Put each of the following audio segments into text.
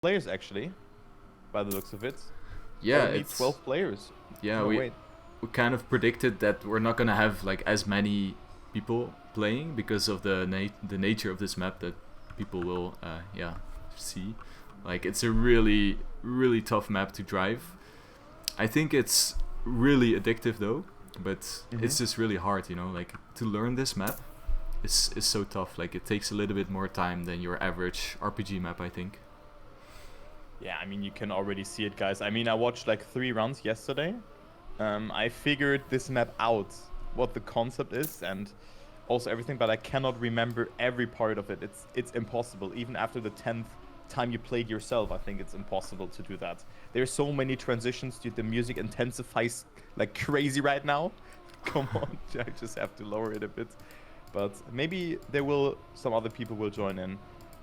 players actually, by the looks of it. Yeah, Only it's 12 players. yeah, No, wait. we kind of predicted that we're not gonna have like as many people playing because of the nature of this map that people will see. Like it's a really tough map to drive. I think it's really addictive though, but Hmm. it's just really hard, you know. Like to learn this map is so tough. Like it takes a little bit more time than your average RPG map, I think. Yeah, I mean, you can already see it, guys. I mean, I watched like 3 runs yesterday. I figured this map out, what the concept is, and also everything, but I cannot remember every part of it. It's impossible. Even after the 10th time you played yourself, I think it's impossible to do that. There's so many transitions, dude. The music intensifies like crazy right now. Come on, I just have to lower it a bit. But maybe some other people will join in.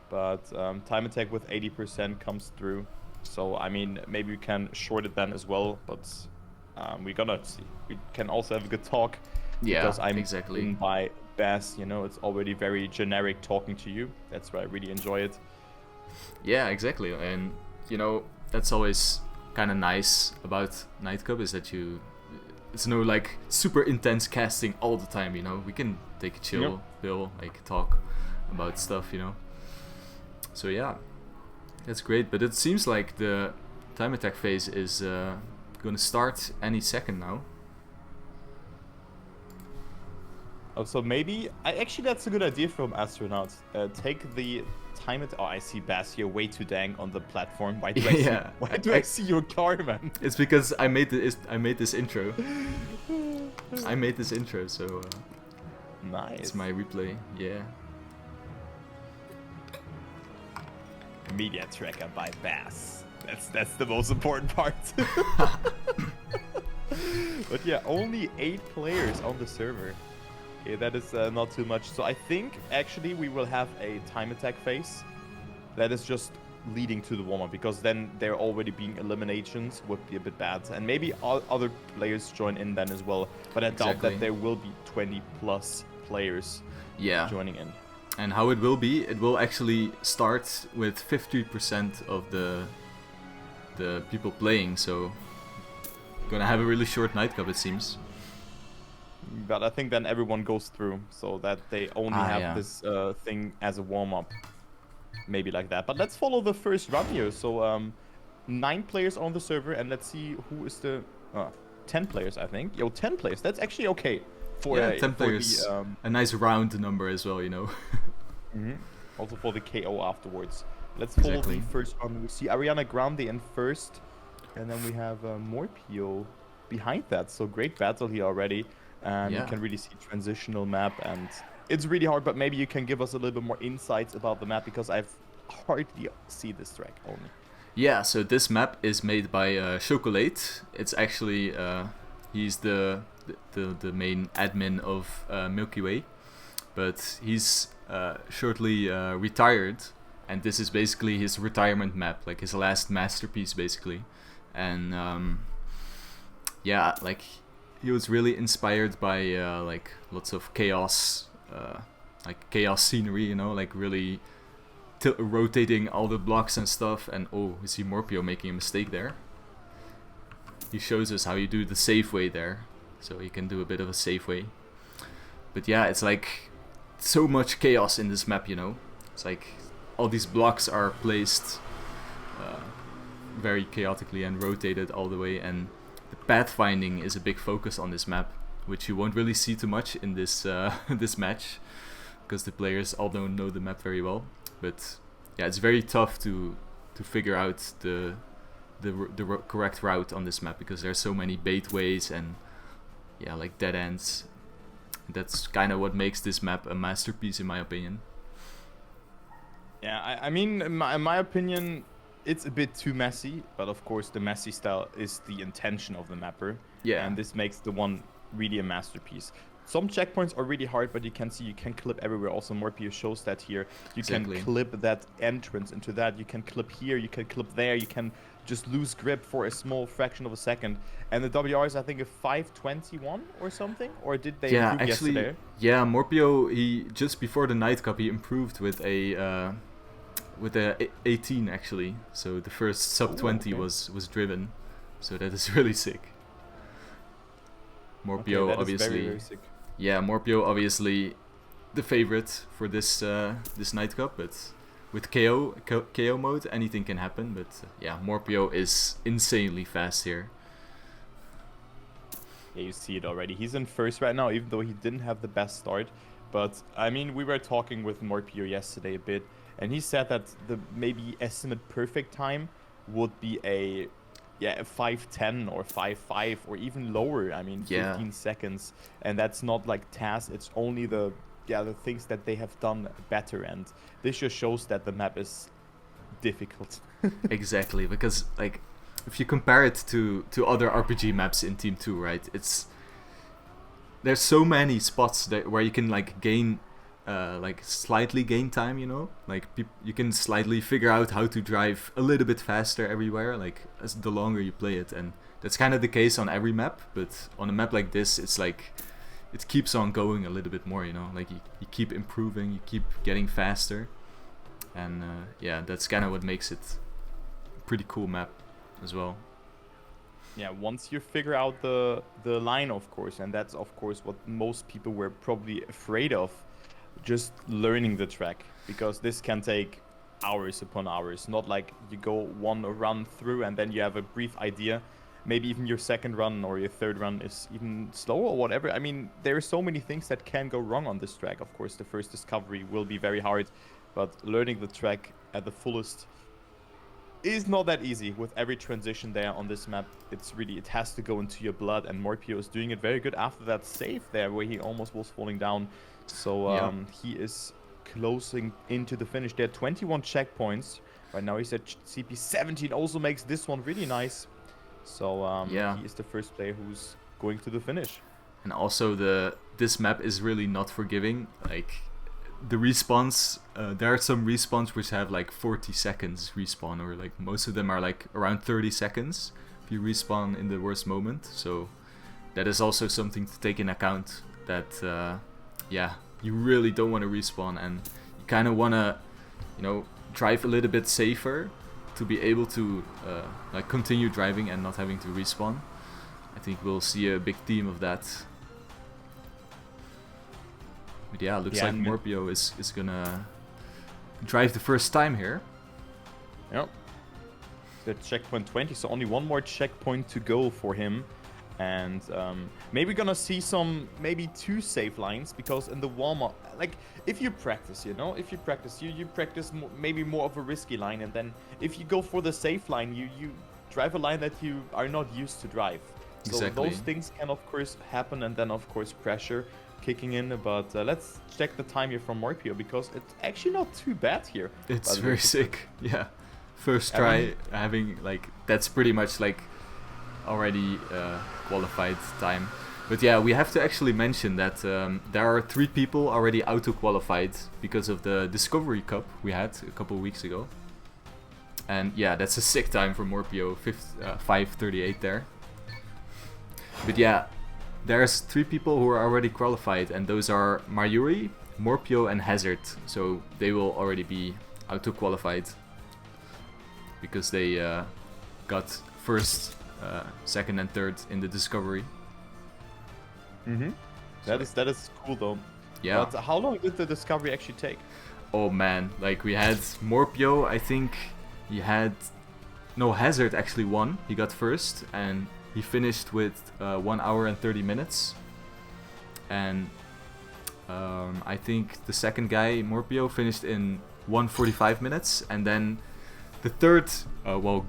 But time attack with 80% comes through. So I mean, maybe we can short it then as well. But we're gonna see. We can also have a good talk Yeah, because I'm exactly. in by Bass. You know, it's already very generic talking to you. That's why I really enjoy it. Yeah, exactly. And you know, that's always kind of nice about Nightcup is that it's no like super intense casting all the time, you know. We can take a Yep. chill pill, like talk about stuff, you know. So yeah, that's great. But it seems like the time attack phase is gonna start any second now. Oh, so maybe actually that's a good idea from astronaut. Take the time it. Oh, I see Bass here way too dang on the platform. Why do I see? Yeah, Why do I see your car, man? it's because I made this intro. I made this intro, so it's Nice. my replay. Yeah. Media tracker by Bass. That's the most important part. But yeah, only 8 players on the server. Okay, that is not too much. So I think actually we will have a time attack phase. That is just leading to the warm-up because then there already being eliminations would be a bit bad. And maybe all other players join in then as well. But I doubt Exactly. that there will be 20 plus players Yeah. joining in. And how it will actually start with 50% of the people playing, so gonna have a really short nightcap, it seems. But I think then everyone goes through so that they only Ah, have yeah. this thing as a warm-up. Maybe like that. But let's follow the first run here. So 9 players on the server, and let's see who is the 10 players, I think. Yo, 10 players. That's actually okay Yeah, 10 for the players. A nice round number as well, you know. mhm. Also for the KO afterwards. Let's follow the Exactly. first run. We see Ariana Grande in first, and then we have Morpio behind that. So great battle here already, and you Yeah. can really see transitional map, and it's really hard. But maybe you can give us a little bit more insights about the map because I've hardly see this track only. Yeah, so this map is made by Chocolate. It's actually he's the main admin of Milky Way, but he's shortly retired, and this is basically his retirement map, like his last masterpiece, basically. And yeah, like he was really inspired by like lots of chaos, like chaos scenery, you know, like really rotating all the blocks and stuff. And oh, we see Morpio making a mistake there. He shows us how you do the safe way there, so you can do a bit of a safe way. But yeah, it's like so much chaos in this map, you know. It's like all these blocks are placed uh, very chaotically and rotated all the way, and the pathfinding is a big focus on this map, which you won't really see too much in this this match because the players all don't know the map very well. But yeah, it's very tough to figure out the correct route on this map because there's so many bait ways and yeah, like dead ends. That's kind of what makes this map a masterpiece, in my opinion. Yeah, I mean, in my opinion, it's a bit too messy, but of course, the messy style is the intention of the mapper, Yeah, and this makes the one really a masterpiece. Some checkpoints are really hard, but you can see you can clip everywhere. Also, Morpheus shows that here. You can exactly. clip that entrance into that. You can clip here. You can clip there. You can just lose grip for a small fraction of a second. And the WR is, I think, a 521 or something. Or did they Yeah, improve actually, yesterday? yeah, Morpio, he just before the Nightcup, he improved with a with a 18 actually. So the first sub 20 okay. was driven. So that is really sick. Okay, Morpio that is obviously. very sick. Yeah, Morpio obviously the favorite for this this Nightcup, but with KO mode anything can happen. But yeah, Morpio is insanely fast here. Yeah, you see it already. He's in first right now, even though he didn't have the best start. But I mean, we were talking with Morpio yesterday a bit, and he said that the maybe estimate perfect time would be a 5:10 or 5:5 or even lower. I mean, Yeah, 15 seconds, and that's not like TAS. It's only the things that they have done better, and this just shows that the map is difficult. exactly. Because like, if you compare it to other RPG maps in Team 2, right? There's so many spots that where you can like gain, like slightly gain time. You know, like you can slightly figure out how to drive a little bit faster everywhere. Like as the longer you play it, and that's kind of the case on every map. But on a map like this, it's like it keeps on going a little bit more. You know, like you keep improving, you keep getting faster, and yeah, that's kind of what makes it a pretty cool map as well. Yeah, once you figure out the line, of course, and that's of course what most people were probably afraid of, just learning the track, because this can take hours upon hours. Not like you go one run through and then you have a brief idea. Maybe even your second run or your third run is even slower or whatever. I mean, there are so many things that can go wrong on this track. Of course, the first discovery will be very hard, but learning the track at the fullest is not that easy. With every transition there on this map, it has to go into your blood, and Morpio is doing it very good after that save there where he almost was falling down. So Yeah. he is closing into the finish there. 21 checkpoints right now. He's at CP 17, also makes this one really nice. So Yeah. he is the first player who's going to the finish. And also this map is really not forgiving. Like the respawns, there are some respawns which have like 40 seconds respawn, or like most of them are like around 30 seconds if you respawn in the worst moment. So that is also something to take in account, that yeah, you really don't want to respawn, and you kind of want to, you know, drive a little bit safer to be able to like continue driving and not having to respawn. I think we'll see a big theme of that. But yeah, looks like Morpio is gonna drive the first time here. Yep. The checkpoint 20, so only one more checkpoint to go for him. And maybe gonna see maybe 2 safe lines, because in the warm-up, like if you practice, you know, you practice maybe more of a risky line, and then if you go for the safe line, you drive a line that you are not used to drive. So Exactly. those things can of course happen, and then of course pressure kicking in. But let's check the time here from Morpio, because it's actually not too bad here. It's very sick. Yeah, first try having like, that's pretty much like already qualified time. But yeah, we have to actually mention that there are 3 people already auto-qualified because of the Discovery Cup we had a couple of weeks ago. And yeah, that's a sick time for Morpio, 5:38 there. But yeah, there's 3 people who are already qualified, and those are Mayuri, Morpio, and Hazard. So they will already be auto-qualified because they got first, second, and third in the Discovery. Mm-hmm. That is cool though. Yeah. But how long did the Discovery actually take? Oh man, like we had Morpio, I think he had... No, Hazard actually won. He got first, and he finished with 1 hour and 30 minutes. And I think the second guy, Morpio, finished in 1:45 minutes. And then the third,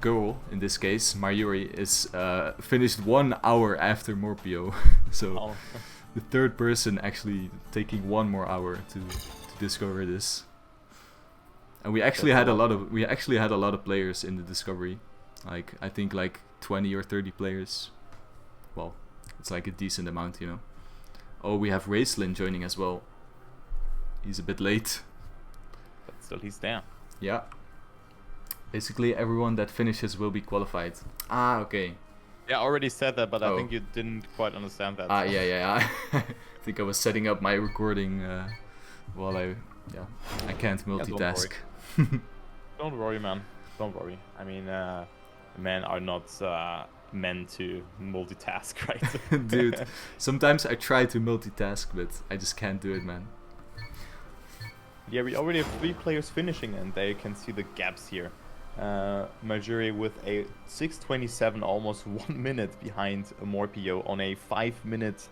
girl in this case, Mayuri, is finished 1 hour after Morpio. So the third person actually taking 1 more hour to discover this. And we actually had a lot of players in the Discovery. Like I think like 20 or 30 players. Well, it's like a decent amount, you know. Oh, we have Racelin joining as well. He's a bit late. But still, he's there. Yeah. Basically, everyone that finishes will be qualified. Ah, okay. Yeah, I already said that, but I think you didn't quite understand that. Ah, yeah. I think I was setting up my recording while I can't multitask. Don't worry, man. Don't worry. I mean, men are not meant to multitask, right? Dude, sometimes I try to multitask, but I just can't do it, man. Yeah, we already have 3 players finishing, and there you can see the gaps here. Marjorie with a 6:27, almost 1 minute behind Morpio on a 5-minute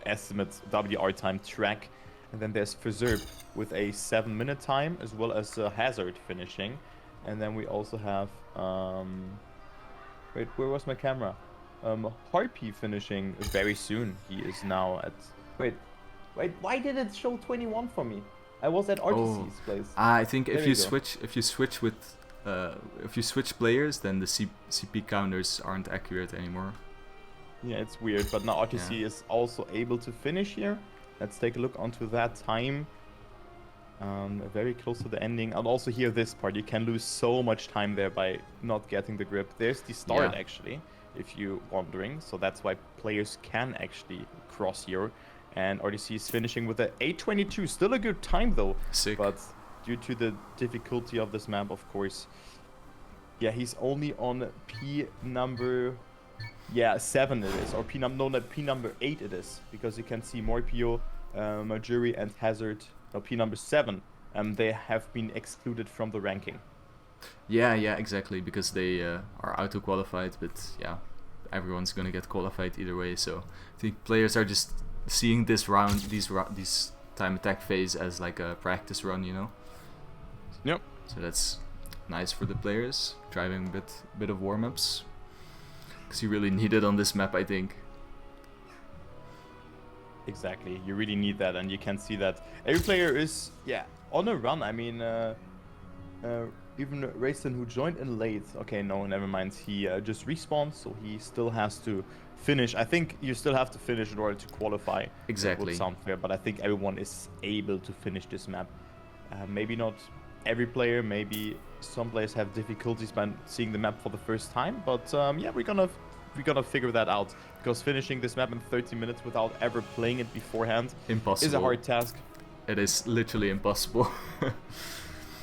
estimate WR time track. And then there's Fazerb with a 7-minute time, as well as Hazard finishing. And then we also have wait, where was my camera? Harpy finishing very soon. He is now at wait, why did it show 21 for me? I was at RTC's place. I think There if you you go. switch with if you switch players, then the CP counters aren't accurate anymore. Yeah, it's weird, but now RTC Yeah. is also able to finish here. Let's take a look onto that time. Very close to the ending. And also here, this part, you can lose so much time there by not getting the grip. There's the start, Yeah. actually, if you're wondering. So that's why players can actually cross here. And RTC is finishing with an 8:22. Still a good time, though. Sick. But due to the difficulty of this map, of course, yeah, he's only on P number, yeah, 7 it is, or P number 8 it is, because you can see Morpio, Marjorie, and Hazard, no, P number 7, they have been excluded from the ranking. Yeah, exactly, because they are auto qualified, but yeah, everyone's gonna get qualified either way. So I think players are just seeing this round, these time attack phase as like a practice run, you know. Yep. So that's nice for the players, driving a bit of warm ups, because you really need it on this map, I think. Exactly, you really need that, and you can see that every player is, yeah, on a run. I mean, even Rayson, who joined in late, okay, no, never mind, he just respawned, so he still has to finish. I think you still have to finish in order to qualify. Exactly. That would sound fair, but I think everyone is able to finish this map. Maybe not every player, maybe some players have difficulties by seeing the map for the first time, but yeah, we're gonna figure that out, because finishing this map in 30 minutes without ever playing it beforehand Impossible. is a hard task. It is literally impossible.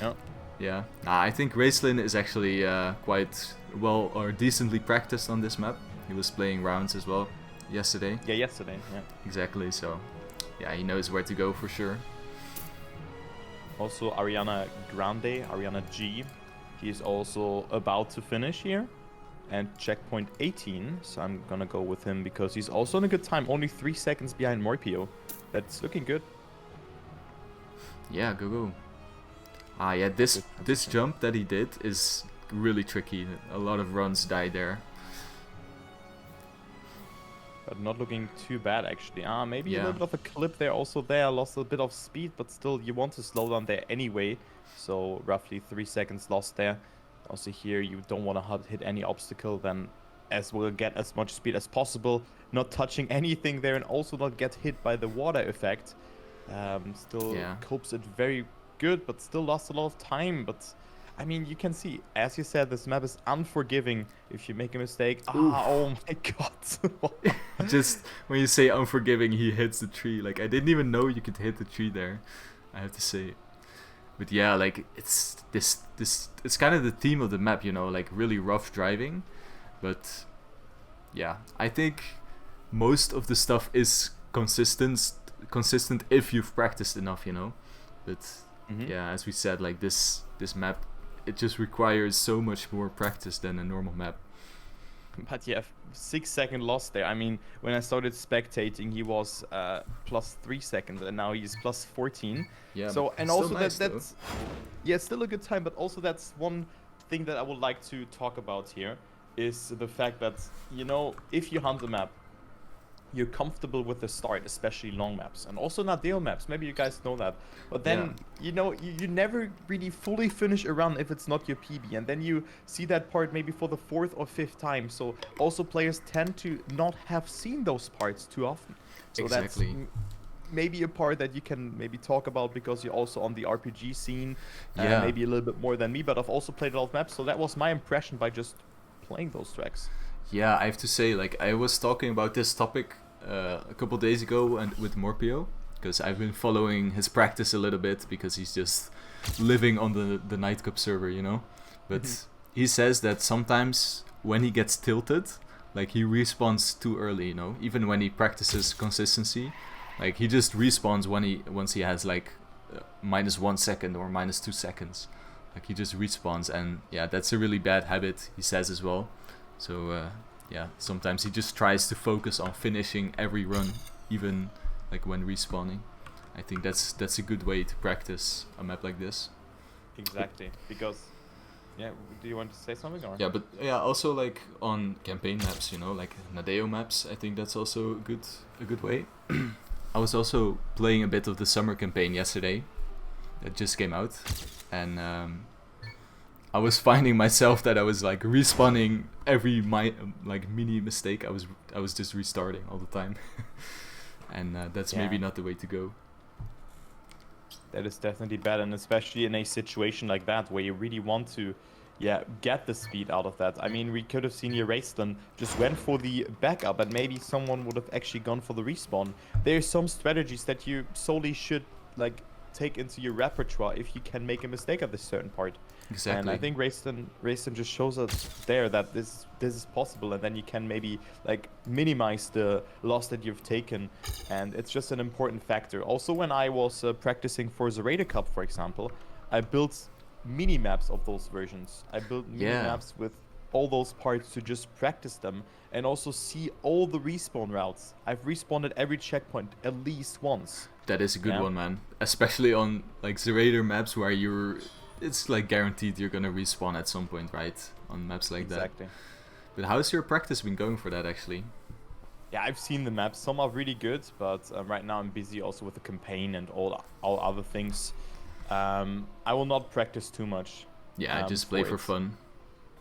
Yeah. Yeah, I think Raceland is actually quite well or decently practiced on this map. He was playing rounds as well yesterday. Yeah, yesterday. Yeah. Exactly, so yeah, he knows where to go for sure. Also, Ariana G, he's also about to finish here. And checkpoint 18, so I'm gonna go with him because he's also in a good time, only 3 seconds behind Morpio. That's looking good. Yeah, go. Yeah, this jump that he did is really tricky. A lot of runs die there. But not looking too bad, actually. Maybe a Yeah. little bit of a clip there also there. Lost a bit of speed, but still, you want to slow down there anyway. So roughly 3 seconds lost there. Also here, you don't want to hit any obstacle, then as well get as much speed as possible. Not touching anything there, and also not get hit by the water effect. Still Yeah. copes it very good, but still lost a lot of time. But I mean, you can see, as you said, this map is unforgiving if you make a mistake. Oh my god. Just when you say unforgiving, he hits the tree. Like, I didn't even know you could hit the tree there, I have to say. But yeah, like, it's it's kind of the theme of the map, you know, like really rough driving. But yeah, I think most of the stuff is consistent if you've practiced enough, you know. But yeah, as we said, like this map, it just requires so much more practice than a normal map. But yeah, 6 second loss there. I mean, when I started spectating, he was plus 3 seconds, and now he's plus 14. Yeah. So, but and still also nice, that's yeah, still a good time. But also that's one thing that I would like to talk about here is the fact that, you know, if you hunt a map, you're comfortable with the start, especially long maps, and also Nadeo maps. Maybe you guys know that. But then, you know, you never really fully finish a run if it's not your PB, and then you see that part maybe for the 4th or 5th time. So also players tend to not have seen those parts too often. So Exactly. that's maybe a part that you can maybe talk about, because you're also on the RPG scene, Yeah. maybe a little bit more than me, but I've also played a lot of maps, so that was my impression by just playing those tracks. Yeah, I have to say, like, I was talking about this topic a couple days ago and with Morpio, because I've been following his practice a little bit because he's just living on the Nightcup server, you know. But he says that sometimes when he gets tilted, like he respawns too early, you know. Even when he practices consistency, like he just respawns once he has like -1 second or -2 seconds. Like he just respawns, and yeah, that's a really bad habit, he says as well. So yeah, sometimes he just tries to focus on finishing every run, even like when respawning. I think that's a good way to practice a map like this. Exactly, because yeah, do you want to say something or? Yeah, but yeah, also like on campaign maps, you know, like Nadeo maps, I think that's also a good way. I was also playing a bit of the summer campaign yesterday that just came out, and I was finding myself that I was like respawning every mini mistake. I was just restarting all the time, and that's maybe not the way to go. That is definitely bad, and especially in a situation like that where you really want to, get the speed out of that. I mean, we could have seen here Raistlin just went for the backup, and maybe someone would have actually gone for the respawn. There's some strategies that you solely should like take into your repertoire if you can make a mistake at this certain part. Exactly. And I think Raistlin just shows us there that this is possible, and then you can maybe like minimize the loss that you've taken, and it's just an important factor. Also, when I was practicing for the Raider Cup, for example, I built mini maps of those versions. I built mini maps with all those parts to just practice them and also see all the respawn routes. I've respawned at every checkpoint at least once. That is a good one, man. Especially on like the Raider maps where it's like guaranteed you're gonna respawn at some point, right? On maps like that. Exactly. But how's your practice been going for that, actually? Yeah, I've seen the maps. Some are really good, but right now I'm busy also with the campaign and all other things. I will not practice too much. Yeah, I just play for fun.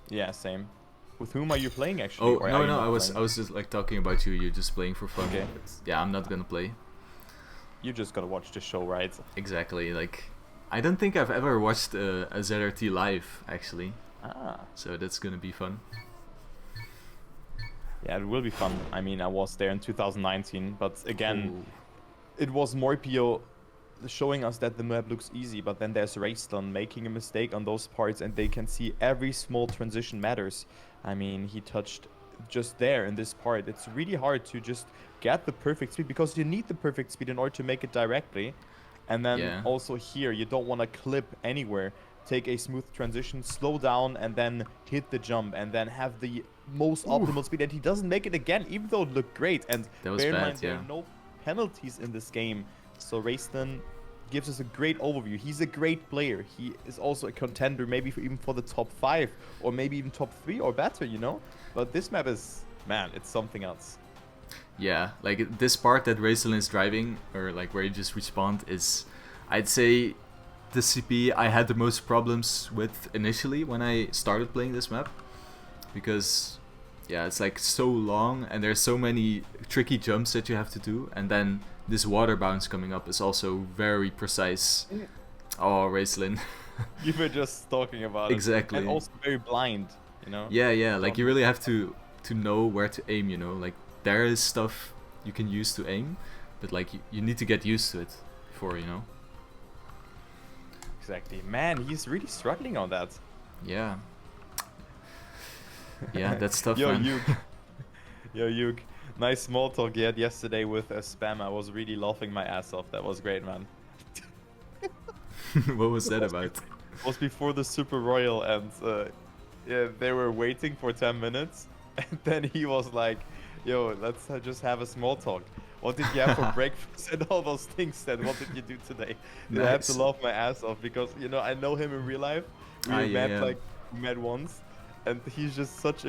Yeah, same. With whom are you playing, actually? Oh, no, I was just like talking about you. You're just playing for fun. Okay. Yeah, I'm not gonna play. You just gotta watch the show, right? Exactly. Like, I don't think I've ever watched a ZRT live, actually. So that's gonna be fun. Yeah, it will be fun. I mean, I was there in 2019, but again, it was Morpio showing us that the map looks easy, but then there's Raistlin making a mistake on those parts, and they can see every small transition matters. I mean, he touched just there in this part. It's really hard to just get the perfect speed, because you need the perfect speed in order to make it directly. And then also here, you don't want to clip anywhere. Take a smooth transition, slow down, and then hit the jump, and then have the most optimal speed. And he doesn't make it again, even though it looked great. And bear in mind, there are no penalties in this game. So Raistlin gives us a great overview. He's a great player. He is also a contender, maybe even for the top 5, or maybe even top 3 or better, you know? But this map is, man, it's something else. Yeah, like this part that Raistlin is driving, or like where you just respawned, is, I'd say, the CP I had the most problems with initially when I started playing this map. Because, yeah, it's like so long, and there's so many tricky jumps that you have to do, and then this water bounce coming up is also very precise. Oh, Raistlin. You were just talking about exactly. It. And also very blind, you know? Yeah, like you really have to know where to aim, you know? Like, there is stuff you can use to aim, but like you need to get used to it before, you know? Exactly. Man, he's really struggling on that. Yeah. Yeah, that's tough, Yo, man. Yug. Nice small talk you had yesterday with Spam. I was really laughing my ass off. That was great, man. What was that about? It was before the Super Royal, and they were waiting for 10 minutes. And then he was like, yo, let's just have a small talk. What did you have for breakfast and all those things? Then what did you do today? Nice. I have to laugh my ass off because, you know, I know him in real life. We met once, and he's just such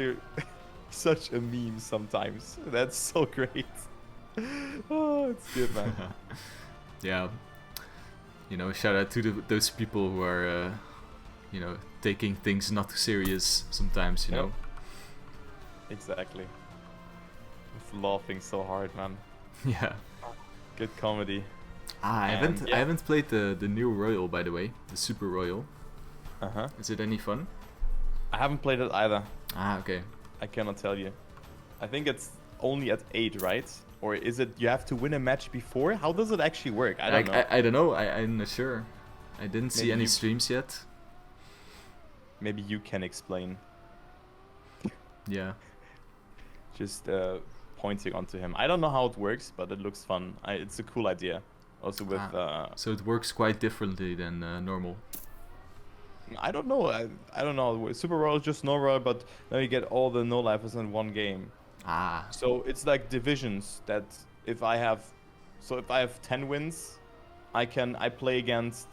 a meme sometimes. That's so great. Oh, it's good, man. Yeah. You know, shout out to those people who are, you know, taking things not too serious sometimes, you know. Exactly. It's laughing so hard, man. Yeah. Good comedy. I haven't played the new Royal, by the way, the Super Royal. Is it any fun? I haven't played it either. Okay. I cannot tell you. I think it's only at 8, right? Or is it you have to win a match before? How does it actually work? I don't know. I don't know. I'm not sure. I didn't see Maybe any you- streams yet. Maybe you can explain. Yeah. Just pointing onto him. I don't know how it works, but it looks fun. It's a cool idea. Also with So it works quite differently than normal. I don't know. I don't know. Super Royal is just no royal, but then you get all the no lifers in one game. Ah. So it's like divisions that if I have 10 wins, I play against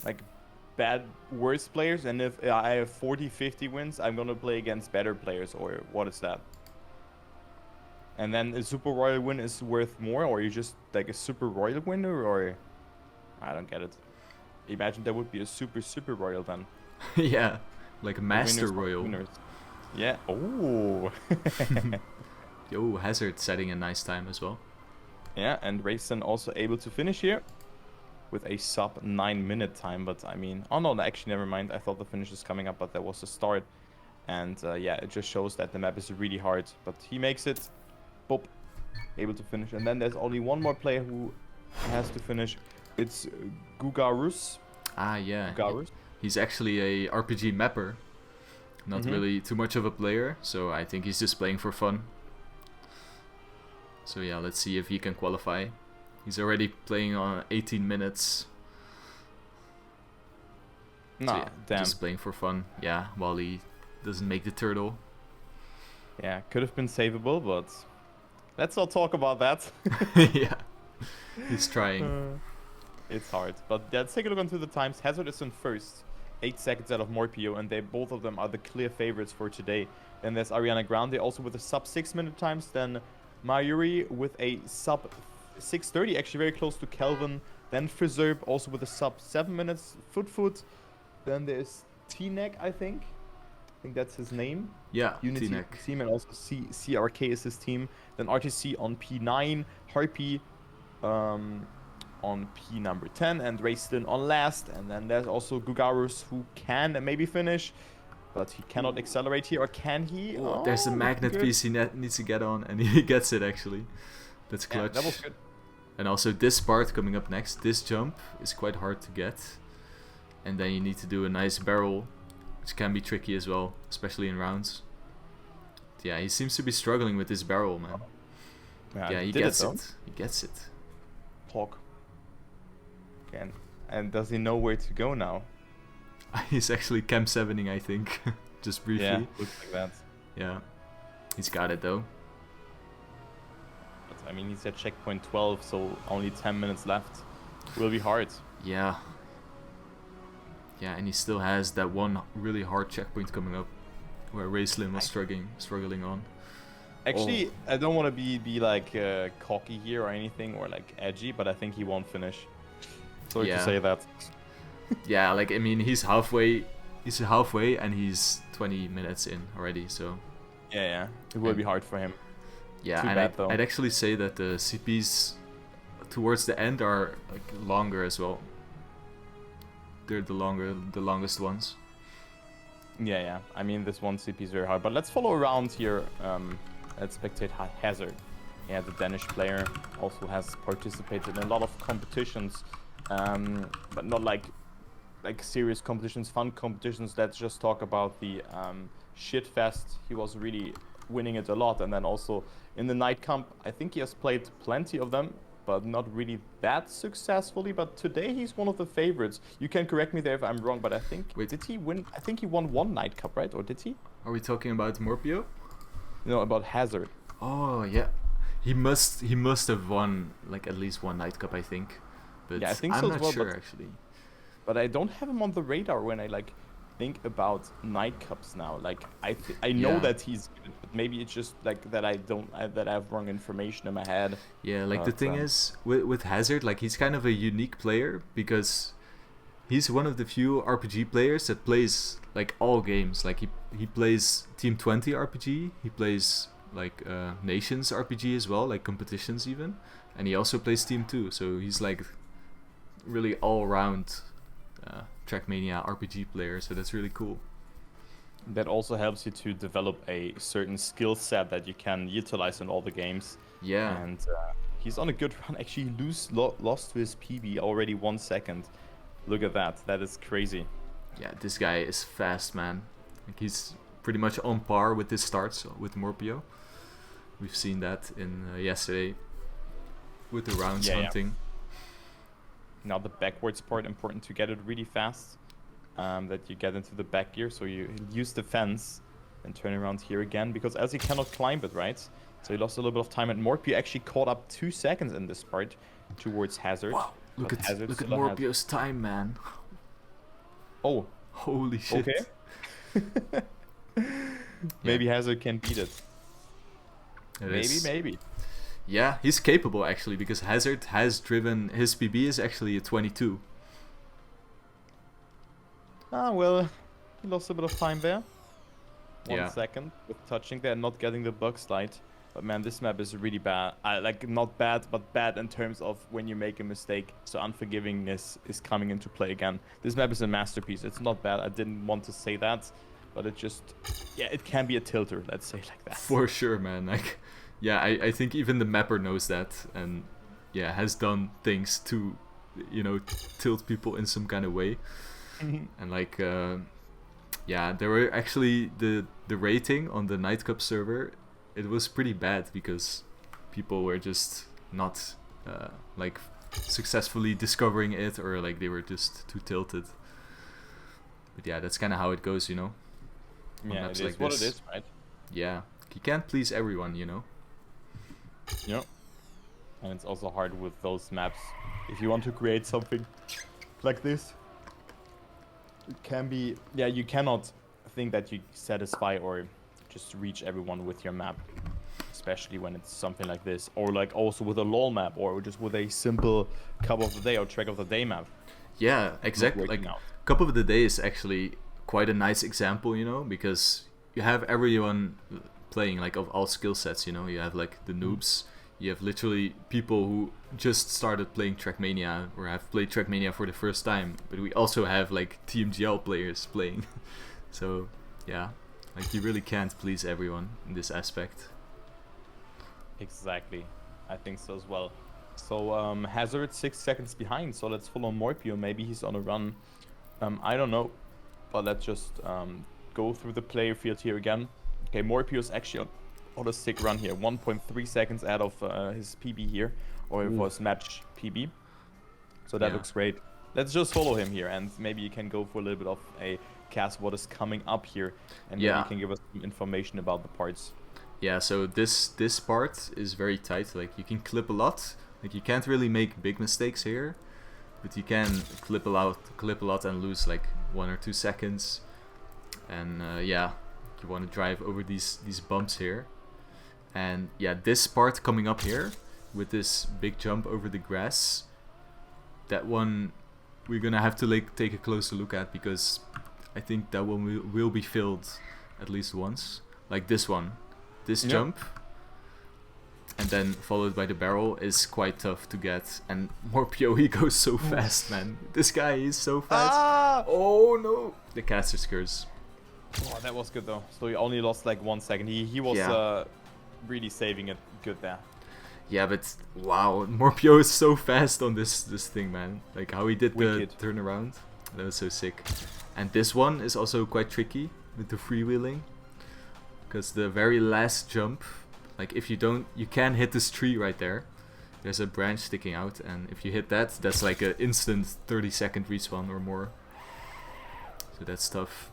like bad worse players, and if I have 40-50 wins, I'm gonna play against better players, or what is that? And then a super royal win is worth more, or you just like a super royal winner, or I don't get it. Imagine there would be a super royal then. Yeah. Like a The Master winners are Royal. winners. Yeah. Oh. Yo, Hazard setting a nice time as well. Yeah, and Rayson also able to finish here with a sub 9-minute time. But I mean, oh no, actually never mind. I thought the finish is coming up, but there was a start. And yeah, it just shows that the map is really hard. But he makes it. Boop. Able to finish. And then there's only one more player who has to finish. It's Gugarus. Ah, yeah. Gugarus. He's actually a RPG mapper. Not really too much of a player, so I think he's just playing for fun. So yeah, let's see if he can qualify. He's already playing on 18 minutes. Nah, So yeah, damn. just playing for fun. Yeah, while he doesn't make the turtle. Yeah, could have been savable, but let's not talk about that. Yeah, he's trying. It's hard. But yeah, let's take a look into the times. Hazard is in first, 8 seconds out of Morpio, and both of them are the clear favorites for today. Then there's Ariana Grande also with a sub 6-minute times. Then Mayuri with a sub 6:30, actually very close to Kelvin. Then Frizzerb also with a sub 7 minutes. Foot. Then there's T-Neck, I think. I think that's his name. Yeah, Unity T-Neck. team, and also CRK is his team. Then RTC on P9, Harpy on P number 10, and Rayston on last. And then there's also Gugarus, who can maybe finish, but he cannot accelerate here, or can he? Oh, there's a magnet good. piece he needs to get on, and he gets it actually. That's Yeah, clutch. that was good. And also this part coming up next, this jump is quite hard to get. And then you need to do a nice barrel, which can be tricky as well, especially in rounds. Yeah, he seems to be struggling with this barrel, man. Yeah, he gets it. He gets it. Talk. And does he know where to go now? He's actually cam 7ing, I think. Just briefly. Yeah, looks like that. Yeah. He's got it though. But I mean, he's at checkpoint 12, so only 10 minutes left. Will be hard. Yeah. Yeah, and he still has that one really hard checkpoint coming up, where Raceland was struggling on. Actually, I don't want to be like cocky here or anything, or like edgy, but I think he won't finish. Sorry to say that. Yeah, like I mean, he's halfway, and he's 20 minutes in already. So Yeah, it will be hard for him. yeah, Too and bad, though. I'd actually say that the CPs towards the end are like longer as well. They're the longest ones. Yeah. I mean, this one CP is very hard, but let's follow around here. Let's spectate Hazard. Yeah, the Danish player also has participated in a lot of competitions, but not like serious competitions, fun competitions. Let's just talk about the Shitfest. He was really winning it a lot, and then also in the Nightcup, I think he has played plenty of them, but not really that successfully. But today he's one of the favorites. You can correct me there if I'm wrong, but I think did he win? I think he won one Nightcup, right? Or did he? Are we talking about Morpio? No, about Hazard. Oh yeah, he must have won like at least one Nightcup, I think. But Yeah, I think I'm so not as well, sure but- actually. But I don't have him on the radar when I think about Nightcups now. Like I know Yeah. that he's good, but maybe it's just like that that I have wrong information in my head. Yeah, like the But, thing is with Hazard, like he's kind of a unique player because he's one of the few RPG players that plays like all games. Like he plays Team 20 RPG, he plays like Nations RPG as well, like competitions even, and he also plays Team 2. So he's like really all round Trackmania RPG player. So that's really cool. That also helps you to develop a certain skill set that you can utilize in all the games. Yeah. And he's on a good run. Actually, lost to his PB already 1 second. Look at that. That is crazy. Yeah, this guy is fast, man. Like he's pretty much on par with his starts with Morpio. We've seen that in yesterday with the rounds hunting. Now the backwards part, important to get it really fast. That you get into the back gear, so you use the fence and turn around here again, because as he cannot climb it, right? So he lost a little bit of time, and Morpio actually caught up 2 seconds in this part towards Hazard. Wow, look at still Morpio's time, man. Oh, holy shit. Okay. Maybe Hazard can beat it. Maybe. Yeah, he's capable actually, because Hazard has driven, his PB is actually a 22. Ah, well, he lost a bit of time there. 1 Yeah. second with touching there and not getting the bug slide. But man, this map is really bad. Like, not bad, but bad in terms of when you make a mistake. So unforgivingness is coming into play again. This map is a masterpiece. It's not bad. I didn't want to say that, but it just, yeah, it can be a tilter. Let's say it like that. For sure, man. Like, yeah, I think even the mapper knows that, and yeah, has done things to, you know, tilt people in some kind of way. And like, yeah, there were actually the rating on the Nightcup server. It was pretty bad because people were just not like successfully discovering it, or like they were just too tilted. But yeah, that's kind of how it goes, you know. Yeah, it is what it is, right? Yeah, you can't please everyone, you know. Yeah, and it's also hard with those maps. If you want to create something like this, it can be, yeah, you cannot think that you satisfy or just reach everyone with your map, especially when it's something like this, or like also with a LoL map, or just with a simple cup of the day or track of the day map. Yeah, exactly. Like cup of the day is actually quite a nice example, you know, because you have everyone playing like of all skill sets, you know. You have like the noobs, you have literally people who just started playing Trackmania or have played Trackmania for the first time, but we also have like TMGL players playing. So yeah, like you really can't please everyone in this aspect. Exactly, I think so as well. So Hazard 6 seconds behind, so let's follow Morpio. Maybe he's on a run, I don't know, but let's just go through the player field here again. Okay, Morpio's actually on a sick run here, 1.3 seconds out of his PB here, or it was match PB. So that looks great. Let's just follow him here, and maybe you can go for a little bit of a cast what is coming up here, and maybe you can give us some information about the parts. Yeah, so this part is very tight. Like you can clip a lot. Like you can't really make big mistakes here, but you can clip a lot and lose like 1 or 2 seconds. And yeah, you want to drive over these bumps here. And yeah, this part coming up here with this big jump over the grass, that one we're gonna have to like take a closer look at, because I think that one will be filled at least once. Like this one, this jump, and then followed by the barrel is quite tough to get. And Morpio, he goes so fast, man. This guy is so fast. Ah! Oh no, the caster curse. Oh, that was good though. So he only lost like 1 second. He was really saving it good there. Yeah, but wow, Morpio is so fast on this thing, man. Like how he did the turnaround, that was so sick. And this one is also quite tricky with the freewheeling, because the very last jump, like if you don't, you can hit this tree right there. There's a branch sticking out, and if you hit that, that's like an instant 30-second respawn or more. So that's tough.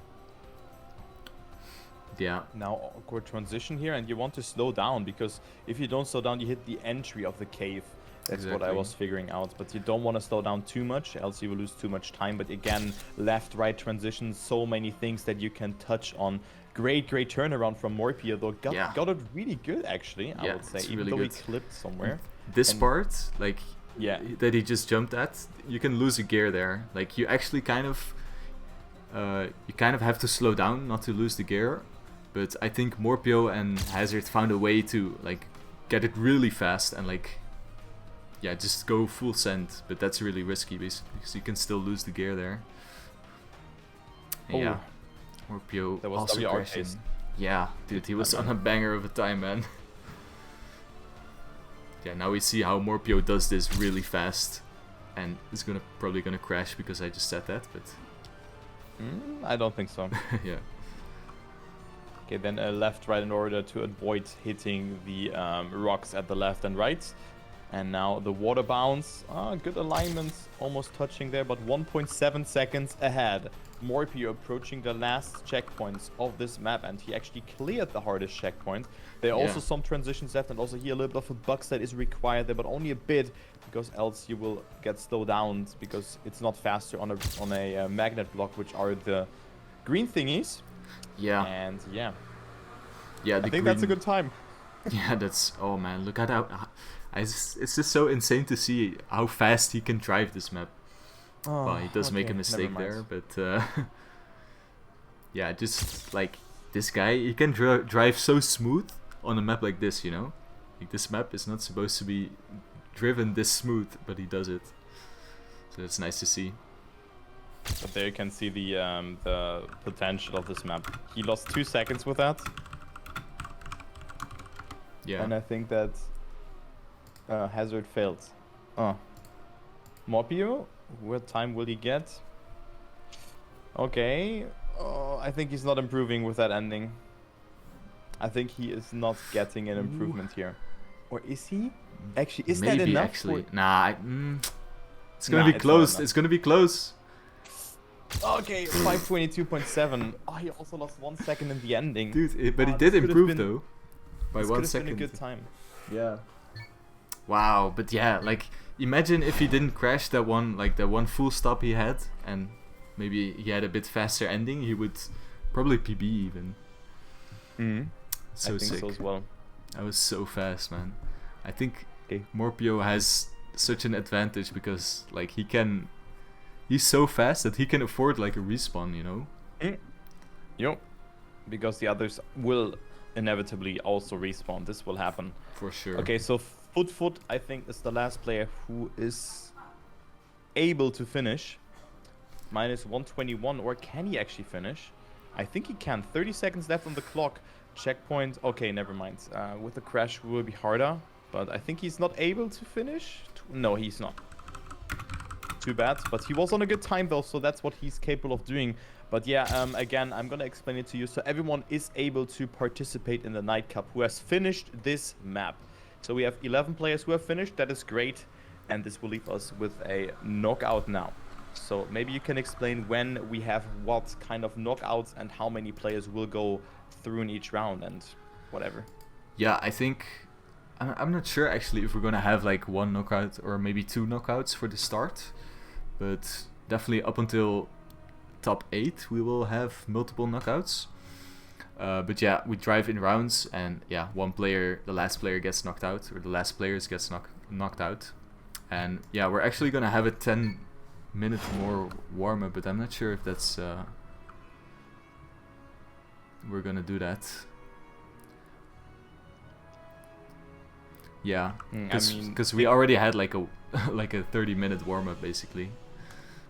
Yeah. Now awkward transition here, and you want to slow down, because if you don't slow down, you hit the entry of the cave. That's what I was figuring out. But you don't want to slow down too much, else you will lose too much time. But again, left-right transitions, so many things that you can touch on. Great turnaround from Morpio, though. Got it really good, actually, I would say. Even really though good. he clipped somewhere. This part, like, that he just jumped at, you can lose a gear there. Like, you actually kind of have to slow down not to lose the gear. But I think Morpio and Hazard found a way to like get it really fast and like, yeah, just go full send. But that's really risky because you can still lose the gear there. And yeah, Morpio that was also crashing. Yeah, dude, he was on a banger of a time, man. yeah, now we see how Morpio does this really fast, and it's probably gonna crash because I just said that, but I don't think so. yeah. Okay, then left, right in order to avoid hitting the rocks at the left and right. And now the water bounce. Good alignment, almost touching there, but 1.7 seconds ahead. Morpio approaching the last checkpoints of this map, and he actually cleared the hardest checkpoint. There are also some transitions left, and also here a little bit of a bug set is required there, but only a bit, because else you will get slowed down, because it's not faster on a magnet block, which are the green thingies. Yeah. And yeah. Yeah, I think that's a good time. Yeah, that's... Oh man, look at how... it's just so insane to see how fast he can drive this map. Oh, well, he does make a mistake never there, but... yeah, just like... This guy, he can drive so smooth on a map like this, you know? Like, this map is not supposed to be driven this smooth, but he does it. So it's nice to see. But there you can see the potential of this map. He lost 2 seconds with that. Yeah. And I think that Hazard failed. Morpio, what time will he get? Okay. I think he's not improving with that ending. I think he is not getting an improvement here. Or is he? Actually, is Maybe, that enough? Actually. Nah, it's gonna be close. It's gonna be close. Okay, 522.7. Oh, he also lost 1 second in the ending. Dude, but he did improve though. By 1 second. Been a good time. Yeah. Wow, but yeah, like imagine if he didn't crash that one full stop he had, and maybe he had a bit faster ending, he would probably PB even. So I think sick. so as well. That was so fast, man. I think Morpio has such an advantage because like he's so fast that he can afford like a respawn, you know? Yo, because the others will inevitably also respawn. This will happen. For sure. Okay, so Foot, I think, is the last player who is able to finish. Minus 121, or can he actually finish? I think he can. 30 seconds left on the clock. Checkpoint. Okay, never mind. With the crash will be harder, but I think he's not able to finish. No, he's not. Too bad, but he was on a good time though, so that's what he's capable of doing. But yeah, again, I'm gonna explain it to you. So everyone is able to participate in the Nightcup who has finished this map. So we have 11 players who have finished. That is great, and this will leave us with a knockout now. So maybe you can explain when we have what kind of knockouts and how many players will go through in each round and whatever. Yeah, I think I'm not sure actually if we're gonna have like 1 knockout or maybe 2 knockouts for the start, but definitely up until top 8 we will have multiple knockouts. But yeah, we drive in rounds, and yeah, the last player gets knocked out, or the last players gets knocked out. And yeah, we're actually gonna have a 10-minute more warm-up, but I'm not sure if that's we're gonna do that. Yeah, because we already had like a like a 30-minute warm-up basically.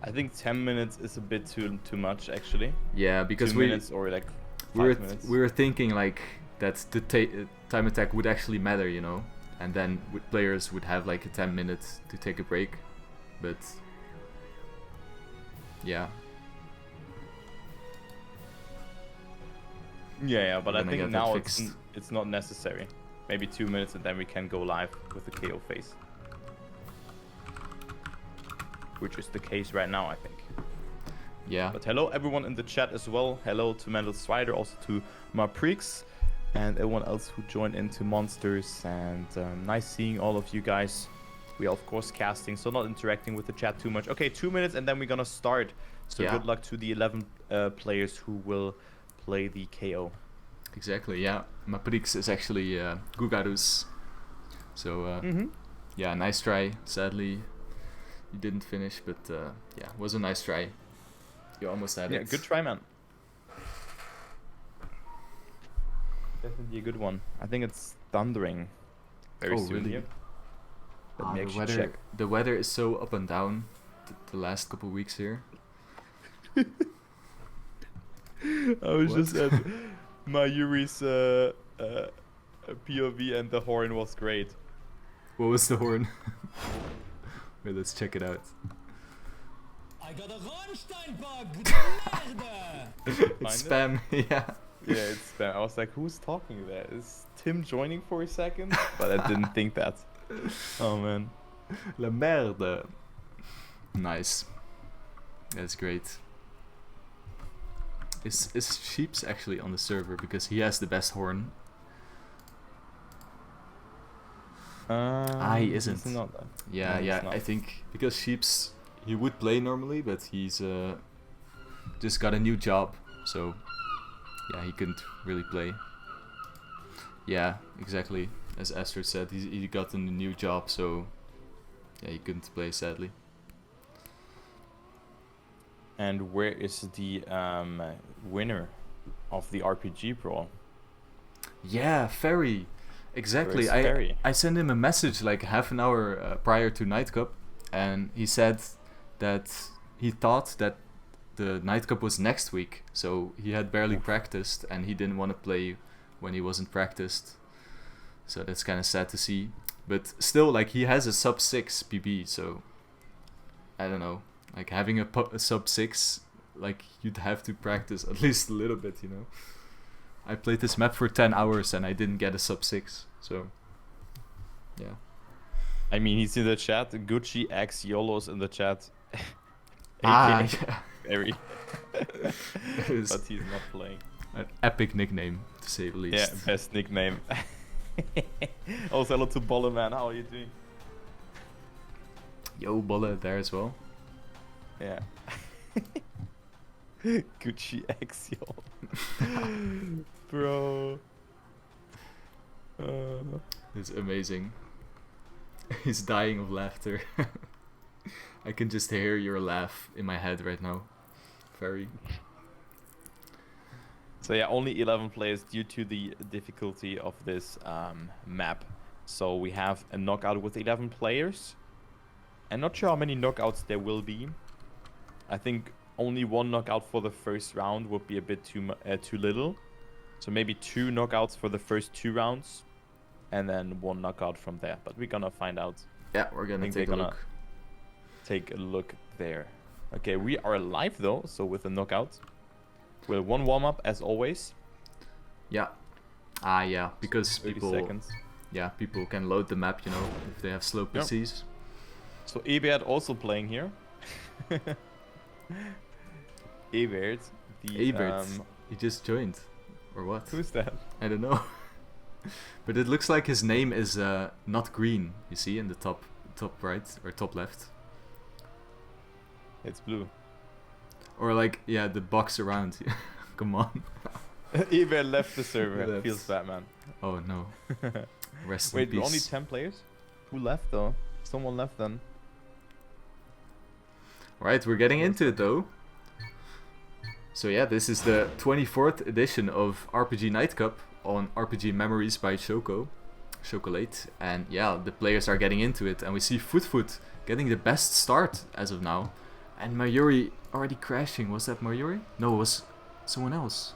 I think 10 minutes is a bit too much actually. Yeah, because 2 minutes or like 5 minutes. We were thinking like that the time attack would actually matter, you know, and then players would have like a 10 minutes to take a break, but yeah. Yeah, but I think now it's not necessary. Maybe 2 minutes and then we can go live with the KO phase. Which is the case right now, I think. Yeah. But hello everyone in the chat as well. Hello to Mental Strider, also to Maprix, and everyone else who joined into Monsters. And nice seeing all of you guys. We are of course casting, so not interacting with the chat too much. Okay, 2 minutes and then we're gonna start. So yeah. Good luck to the 11 players who will play the KO. Exactly, yeah. Maprix is actually Gugarus. So yeah, nice try. Sadly, you didn't finish, but yeah, it was a nice try. You almost had it. Yeah, good try, man. Definitely a good one. I think it's thundering very soon really? here. Let me actually check. The weather is so up and down the last couple weeks here. I was just at Mayuri's POV and the horn was great. What was the horn? Wait, let's check it out. I got a Ronstein bug! It's spam, yeah. Yeah, it's spam. I was like, who's talking there? Is Tim joining for a second? But I didn't think that. Oh man. La merde. Nice. That's great. Is Sheeps actually on the server because he has the best horn? He isn't. He's not that. Yeah, No, he's yeah. not. I think because Sheeps he would play normally, but he's just got a new job, so yeah, he couldn't really play. Yeah, exactly. As Astrid said, he got a new job, so yeah, he couldn't play sadly. And where is the winner of the RPG Brawl? Yeah, Ferry. Exactly. Where's Ferry? I sent him a message like half an hour prior to Nightcup, and he said that he thought that the Nightcup was next week, so he had barely practiced and he didn't want to play when he wasn't practiced. So that's kind of sad to see. But still, like, he has a sub 6 PB, so I don't know. Like, having a sub 6, like, you'd have to practice at least a little bit, you know. I played this map for 10 hours and I didn't get a sub 6, so yeah. I mean, he's in the chat. Gucci X YOLO's in the chat. Yeah. Very. It is But he's not playing. an epic nickname, to say the least. Yeah, best nickname. Also, hello to Bolle, man. How are you doing? Yo, Bolle there as well. Yeah. Gucci X YOLO. Bro. It's amazing. He's dying of laughter. I can just hear your laugh in my head right now. Very. So yeah, only 11 players due to the difficulty of this map. So we have a knockout with 11 players. I'm not sure how many knockouts there will be. I think only one knockout for the first round would be a bit too little. So maybe 2 knockouts for the first 2 rounds, and then 1 knockout from there. But we're gonna find out. Yeah, we're gonna think take a they're gonna- look. Take a look there. Okay, we are live though, so with a knockout. With 1 warm-up as always. Yeah. Yeah, because 30 people seconds. yeah, people can load the map, you know, if they have slow Yeah. PCs. So Ebert also playing here. Ebert. Ebert, he just joined. Or what? Who's that? I don't know. But it looks like his name is not green, you see, in the top right or top left. It's blue. Or like, yeah, the box around. Come on. Ebert left the server. Left. Feels bad, man. Oh no. Rest in Wait, peace. only 10 players? Who left though? Someone left then. Right, we're getting into it though. So yeah, this is the 24th edition of RPG Nightcup on RPG Memories by Chocolate. And yeah, the players are getting into it, and we see Foot getting the best start as of now. And Mayuri already crashing. Was that Mayuri? No, it was someone else.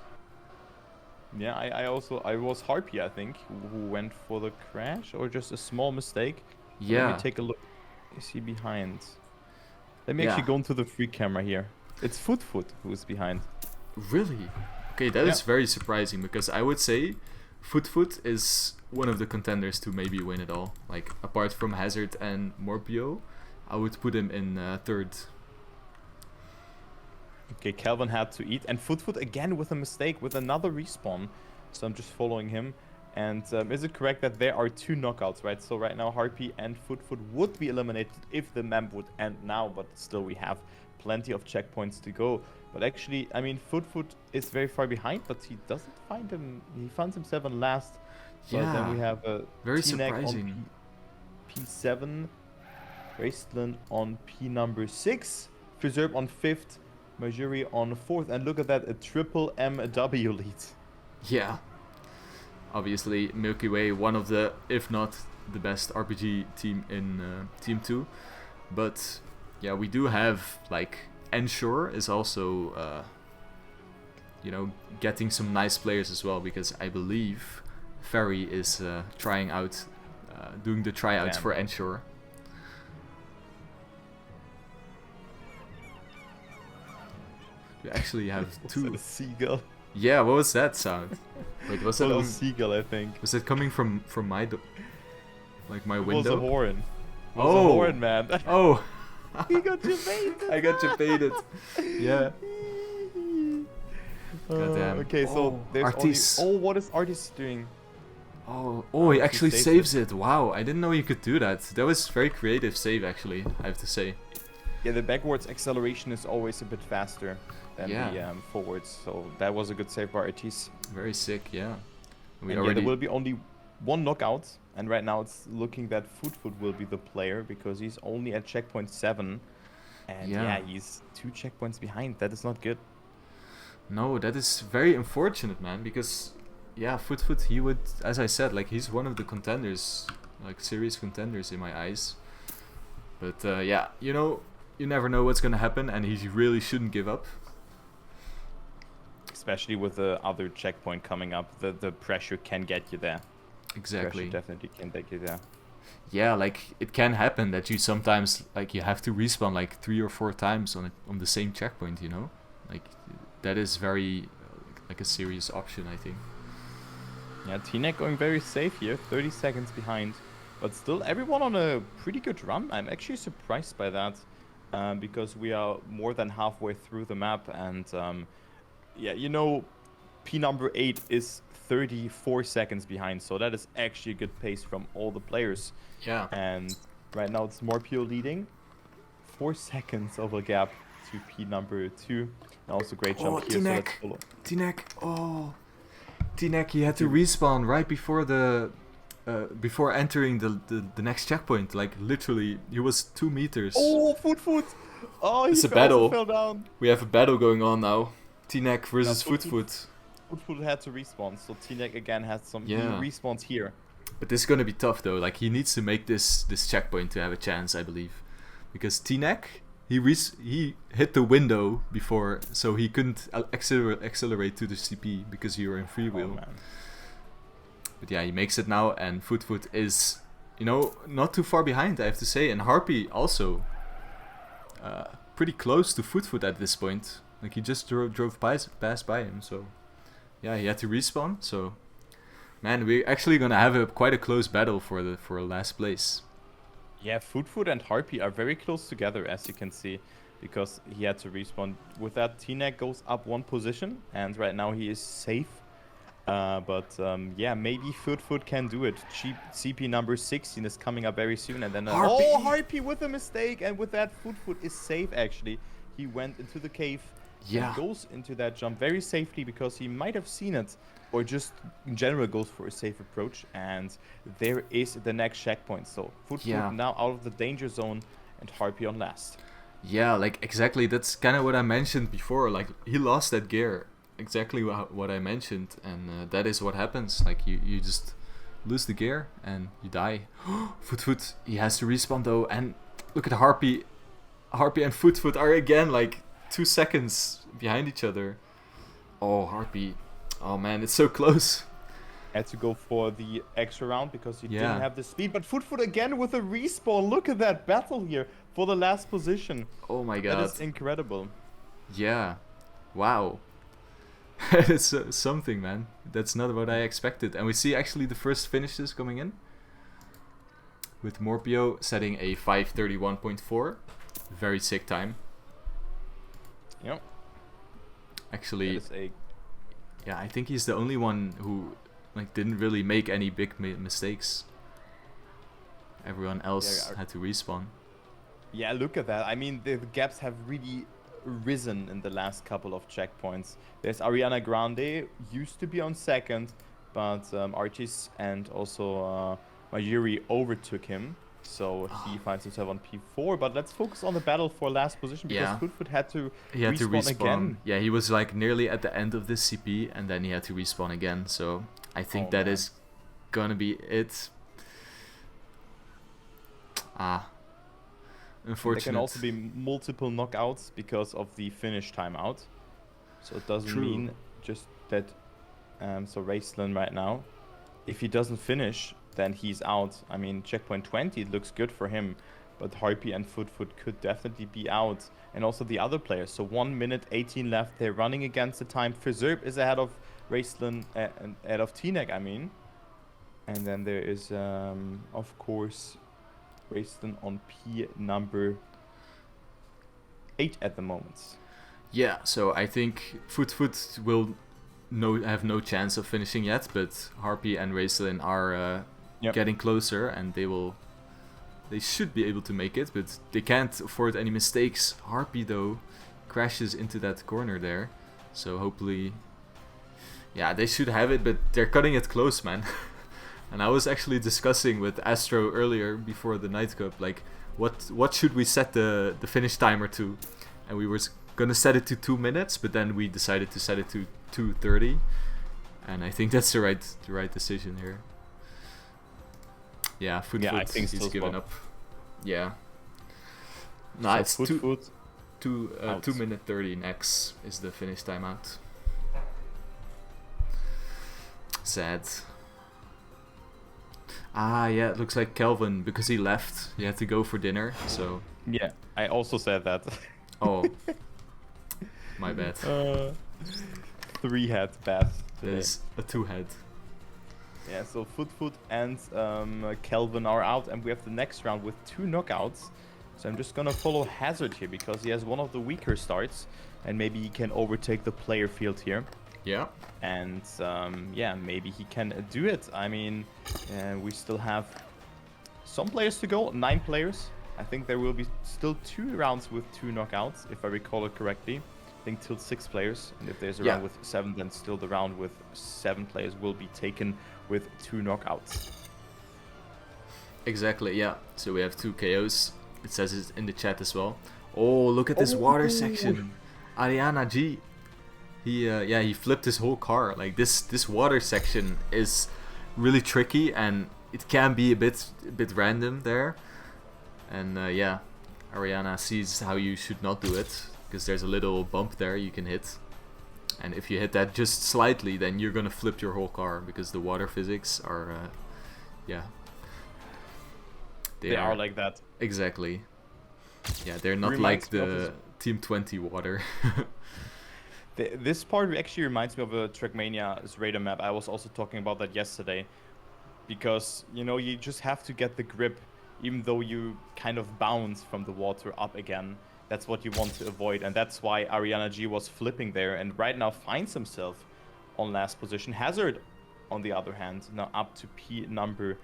Yeah, I was Harpy, I think, who went for the crash, or just a small mistake. Let Yeah. me take a look. Is he behind? Let me Yeah. actually go into the free camera here. It's Foot who's behind. Really? Okay, that is Yeah. very surprising, because I would say Foot is one of the contenders to maybe win it all. Like, apart from Hazard and Morpio, I would put him in third. Okay, Calvin had to eat, and Foot again with a mistake, with another respawn. So I'm just following him. And is it correct that there are 2 knockouts, right? So right now Harpy and Foot would be eliminated if the map would end now, but still we have plenty of checkpoints to go. But actually, I mean, Foot is very far behind, but he doesn't find him. He finds himself in last. But then Yeah, we have very T-Neck surprising. on P7, Wasteland on P number 6, Preserve on 5th, Majuri on 4th, and look at that, a triple MW lead. Yeah. Obviously, Milky Way, one of the, if not the best RPG team in Team 2. But yeah, we do have, like, Ensure is also, you know, getting some nice players as well, because I believe Ferry is trying out doing the tryouts Damn. for Ensure. We actually have Was that two. a seagull? Yeah, what was that sound? Wait, was It that was on? a seagull, I think. Was it coming from my like my It window? was a horn. It was Oh. a horn, man. Oh, He got you baited. I got you baited. Yeah. Goddamn. Okay, so Oh, there's Artis. only... Oh, what is Artis doing? Oh, he Artis actually saves saves it. Wow, I didn't know you could do that. That was very creative save, actually, I have to say. Yeah, the backwards acceleration is always a bit faster than Yeah. the forwards, so that was a good save by Artis. Very sick, yeah. We And already. yeah, there will be only one knockout, and right now it's looking that Foot will be the player because he's only at checkpoint 7. And Yeah. yeah, he's 2 checkpoints behind. That is not good. No, that is very unfortunate, man, because yeah, Foot, he would, as I said, like, he's one of the contenders, like, serious contenders in my eyes. But yeah, you know, you never know what's gonna happen, and he really shouldn't give up. Especially with the other checkpoint coming up, the pressure can get you there. Exactly. Pressure definitely can get you there. Yeah, like, it can happen that you sometimes, like, you have to respawn like 3 or 4 times on the same checkpoint, you know? Like, that is very like a serious option, I think. Yeah, T-Neck going very safe here, 30 seconds behind. But still, everyone on a pretty good run. I'm actually surprised by that, because we are more than halfway through the map. And yeah, you know, P number 8 is 34 seconds behind. So that is actually a good pace from all the players. Yeah. And right now it's Morpio leading. 4 seconds of a gap to P number 2. And also great jump here, so let's follow. T-Neck, oh. T-Neck, he had to respawn right before the... before entering the next checkpoint. Like, literally, he was 2 meters. Oh, Foot! Oh, It's he a battle. fell down. We have a battle going on now. T-Neck versus Yeah, Foot. Foot had to respawn, so T-Neck again has some Yeah. respawns here. But this is gonna be tough though. Like, he needs to make this checkpoint to have a chance, I believe, because T-Neck he hit the window before, so he couldn't accelerate to the CP because you were in freewheel. Oh, man. But yeah, he makes it now, and Foot is, you know, not too far behind, I have to say. And Harpy also pretty close to Foot at this point. Like, he just drove past by him, so yeah, he had to respawn. So man, we're actually gonna have quite a close battle for last place. Yeah, Foot and Harpy are very close together, as you can see, because he had to respawn. With that, T-Neck goes up 1 position, and right now he is safe. But yeah, maybe Foot can do it. CP number 16 is coming up very soon, and then Harpy! oh, Harpy with a mistake, and with that, Foot is safe actually. He went into the cave. Yeah. And goes into that jump very safely because he might have seen it, or just in general goes for a safe approach. And there is the next checkpoint. So Foot Yeah. now out of the danger zone, and Harpy on last. Yeah, like, exactly. That's kind of what I mentioned before. Like, he lost that gear. Exactly what I mentioned, and that is what happens. Like, you just lose the gear and you die. Foot, he has to respawn though, and look at Harpy. Harpy and Foot are again like 2 seconds behind each other. Oh, Harpy. Oh man, it's so close. Had to go for the extra round because he Yeah. didn't have the speed. But Foot again with a respawn. Look at that battle here for the last position. Oh my god. That is incredible. Yeah. Wow. It's something, man. That's not what I expected. And we see actually the first finishes coming in, with Morpio setting a 5:31.4. Very sick time. Yep. Actually, That is a yeah, I think he's the only one who like didn't really make any big mistakes. Everyone else Yeah, had to respawn. Yeah, look at that. I mean, the gaps have really risen in the last couple of checkpoints. There's Ariana Grande, used to be on second, but Artis and also Mayuri overtook him. So he finds himself on P4. But let's focus on the battle for last position, because Yeah. Foot had to He had to respawn again. Yeah, he was like nearly at the end of this CP, and then he had to respawn again. So I think Oh, that man. is gonna be it. Unfortunate. There can also be multiple knockouts because of the finish timeout. So it doesn't True. mean just that. So Raceland right now, if he doesn't finish, then he's out. I mean, checkpoint 20, it looks good for him, but Harpy and Foot could definitely be out. And also the other players. So 1 minute 18 left. They're running against the time. Fizerb is ahead of Raceland and ahead of T-Neck, I mean. And then there is, of course, Raceland on P number 8 at the moment. Yeah, so I think Foot will have no chance of finishing yet, but Harpy and Raceland are getting closer, and they should be able to make it, but they can't afford any mistakes. Harpy, though, crashes into that corner there, so hopefully, yeah, they should have it, but they're cutting it close, man. And I was actually discussing with Astro earlier before the Nightcup, like, what should we set the finish timer to? And we were gonna set it to 2 minutes, but then we decided to set it to 2:30, and I think that's the right decision here. Yeah, Foot I think he's so given well. up. Yeah. No, So it's Foot. 2 minute 30 next is the finish timeout. Sad. Yeah, it looks like Kelvin, because he left, he had to go for dinner, so... Yeah, I also said that. Oh. My bad. 3 head best. That is a 2-head. Yeah, so Foot and Kelvin are out, and we have the next round with 2 knockouts. So I'm just gonna follow Hazard here, because he has one of the weaker starts, and maybe he can overtake the player field here. Yeah. And yeah, maybe he can do it. I mean, we still have some players to go, 9 players. I think there will be still 2 rounds with 2 knockouts, if I recall it correctly. I think till 6 players, and if there's a round with 7, then still the round with 7 players will be taken with 2 knockouts. Exactly, yeah. So we have 2 KOs. It says it in the chat as well. Oh, look at this water section. Ariana G. He flipped his whole car. Like this water section is really tricky, and it can be a bit random there. And yeah, Ariana sees how you should not do it, because there's a little bump there you can hit. And if you hit that just slightly, then you're gonna flip your whole car, because the water physics are, yeah. They are like that. Exactly. Yeah, they're not like the Team 20 water. This part actually reminds me of a Trackmania's radar map. I was also talking about that yesterday. Because, you know, you just have to get the grip, even though you kind of bounce from the water up again. That's what you want to avoid, and that's why Ariana G was flipping there, and right now finds himself on last position. Hazard, on the other hand, now up to P number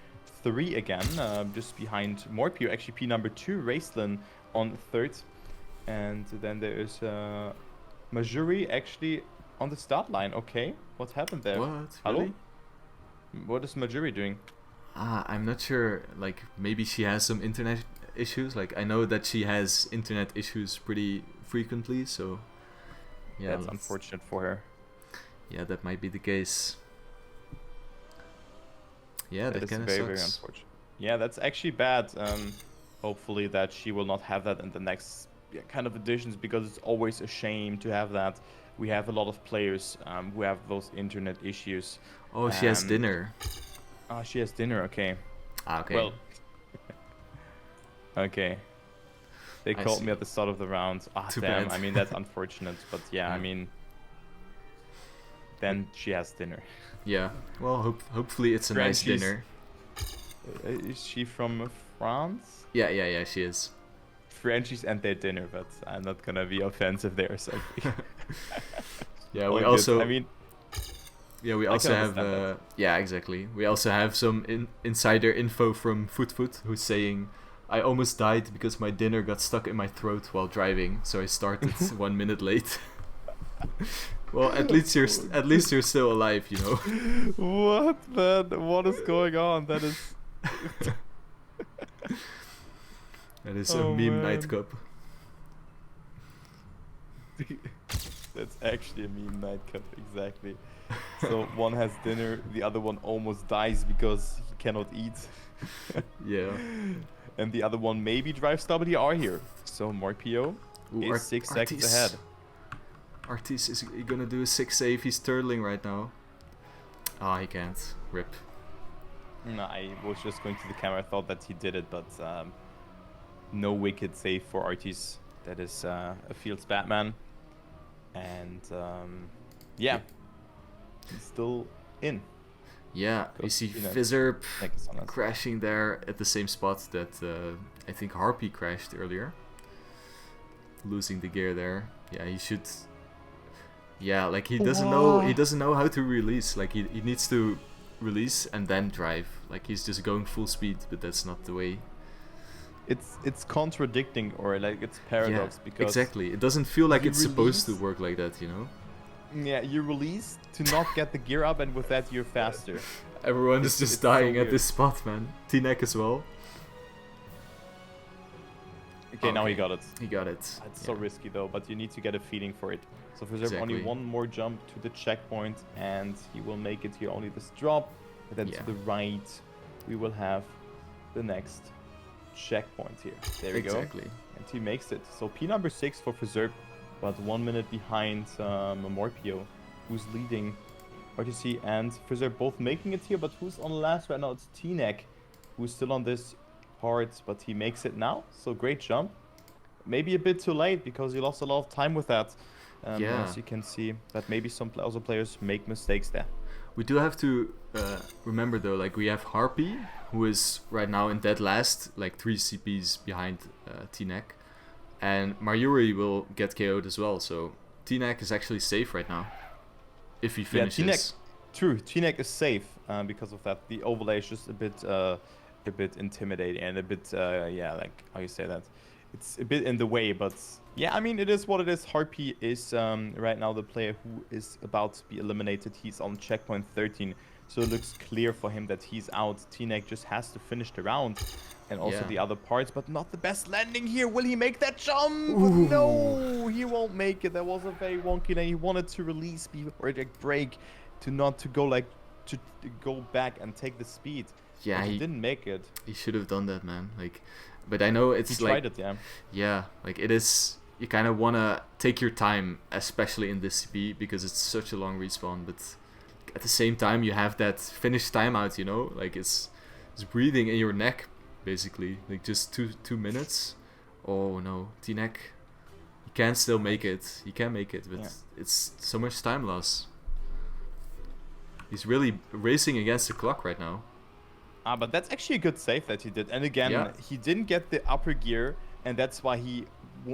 3 again, just behind Morpio. Actually, P number 2, Raceland on 3rd. And then there is Majuri actually on the start line. Okay, what happened there? What? Hello? Really? What is Majuri doing? I'm not sure. Like, maybe she has some internet issues. Like, I know that she has internet issues pretty frequently, so yeah, that's unfortunate for her. Yeah, that might be the case. Yeah, that kind of very, sucks. very unfortunate. Yeah, that's actually bad. Hopefully that she will not have that in the next kind of editions, because it's always a shame to have that. We have a lot of players who have those internet issues. Oh, she has dinner. Oh, she has dinner. Okay. Okay. Well. Okay. They called me at the start of the round. Ah, Too damn. bad. I mean, that's unfortunate. But yeah, I mean, then she has dinner. Yeah. Well, hopefully it's a nice dinner. Is she from France? Yeah, she is. Frenchies and their dinner, but I'm not gonna be offensive there, so. Yeah, we also. I mean. Yeah, we also have. Yeah, exactly. We also have some insider info from Foot, who's saying, "I almost died because my dinner got stuck in my throat while driving, so I started 1 minute late." Well, at least you're still alive, you know. What, man? What is going on? That is. That is a meme Nightcup. That's actually a meme Nightcup, exactly. So one has dinner, the other one almost dies because he cannot eat. Yeah. And the other one maybe drives WR here. So Morpio is 6 seconds ahead. Artis, is he gonna do a 6 save? He's turtling right now. Ah, he can't. Rip. No, I was just going to the camera. I thought that he did it, but no wicked save for Artis. That is a Fields Batman. And yeah, he's still in. Yeah, you see Fizzerp crashing there at the same spot that I think Harpy crashed earlier. Losing the gear there. Yeah, he should. Yeah, like he doesn't know. He doesn't know how to release. Like he needs to release and then drive. Like he's just going full speed, but that's not the way. It's contradicting, or like it's paradox, because exactly. It doesn't feel like it's supposed to work like that, you know. Yeah, you release to not get the gear up, and with that you're faster. Everyone is just dying at this spot, man. T-Neck as well. Okay, now he got it. He got it. It's so risky though, but you need to get a feeling for it. So for only one more jump to the checkpoint, and he will make it here. Only this drop, and then to the right, we will have the next checkpoint here. There we go. And he makes it. So P number 6 for Berserk, but 1 minute behind Morpio, who's leading RTC and Berserk both making it here. But who's on last right now? It's T-Neck, who's still on this part, but he makes it now. So great jump. Maybe a bit too late because he lost a lot of time with that. As you can see, that maybe some other players make mistakes there. We do have to remember though, like we have Harpy, who is right now in dead last, like 3 CPs behind T-Neck, and Mayuri will get KO'd as well. So T-Neck is actually safe right now if he finishes. Yeah, T-Neck, true. T-Neck is safe because of that. The overlay is just a bit intimidating and a bit like how you say that. It's a bit in the way, but yeah, I mean, it is what it is. Harpy is right now the player who is about to be eliminated. He's on checkpoint 13, so it looks clear for him that he's out. T-Neck just has to finish the round and also the other parts, but not the best landing here. Will he make that jump? No, he won't make it. That was a very wonky lane. He wanted to release or like brake to go back and take the speed. Yeah, he didn't make it. He should have done that, man. Like, but I know it's he tried it, yeah, like it is. You kind of wanna take your time, especially in this CP, because it's such a long respawn. But at the same time, you have that finish timeout. You know, like it's breathing in your neck, basically. Like just two minutes. Oh no, T-Neck, he can still make it. He can make it, but it's so much time loss. He's really racing against the clock right now. But that's actually a good save that he did. And again, he didn't get the upper gear, and that's why he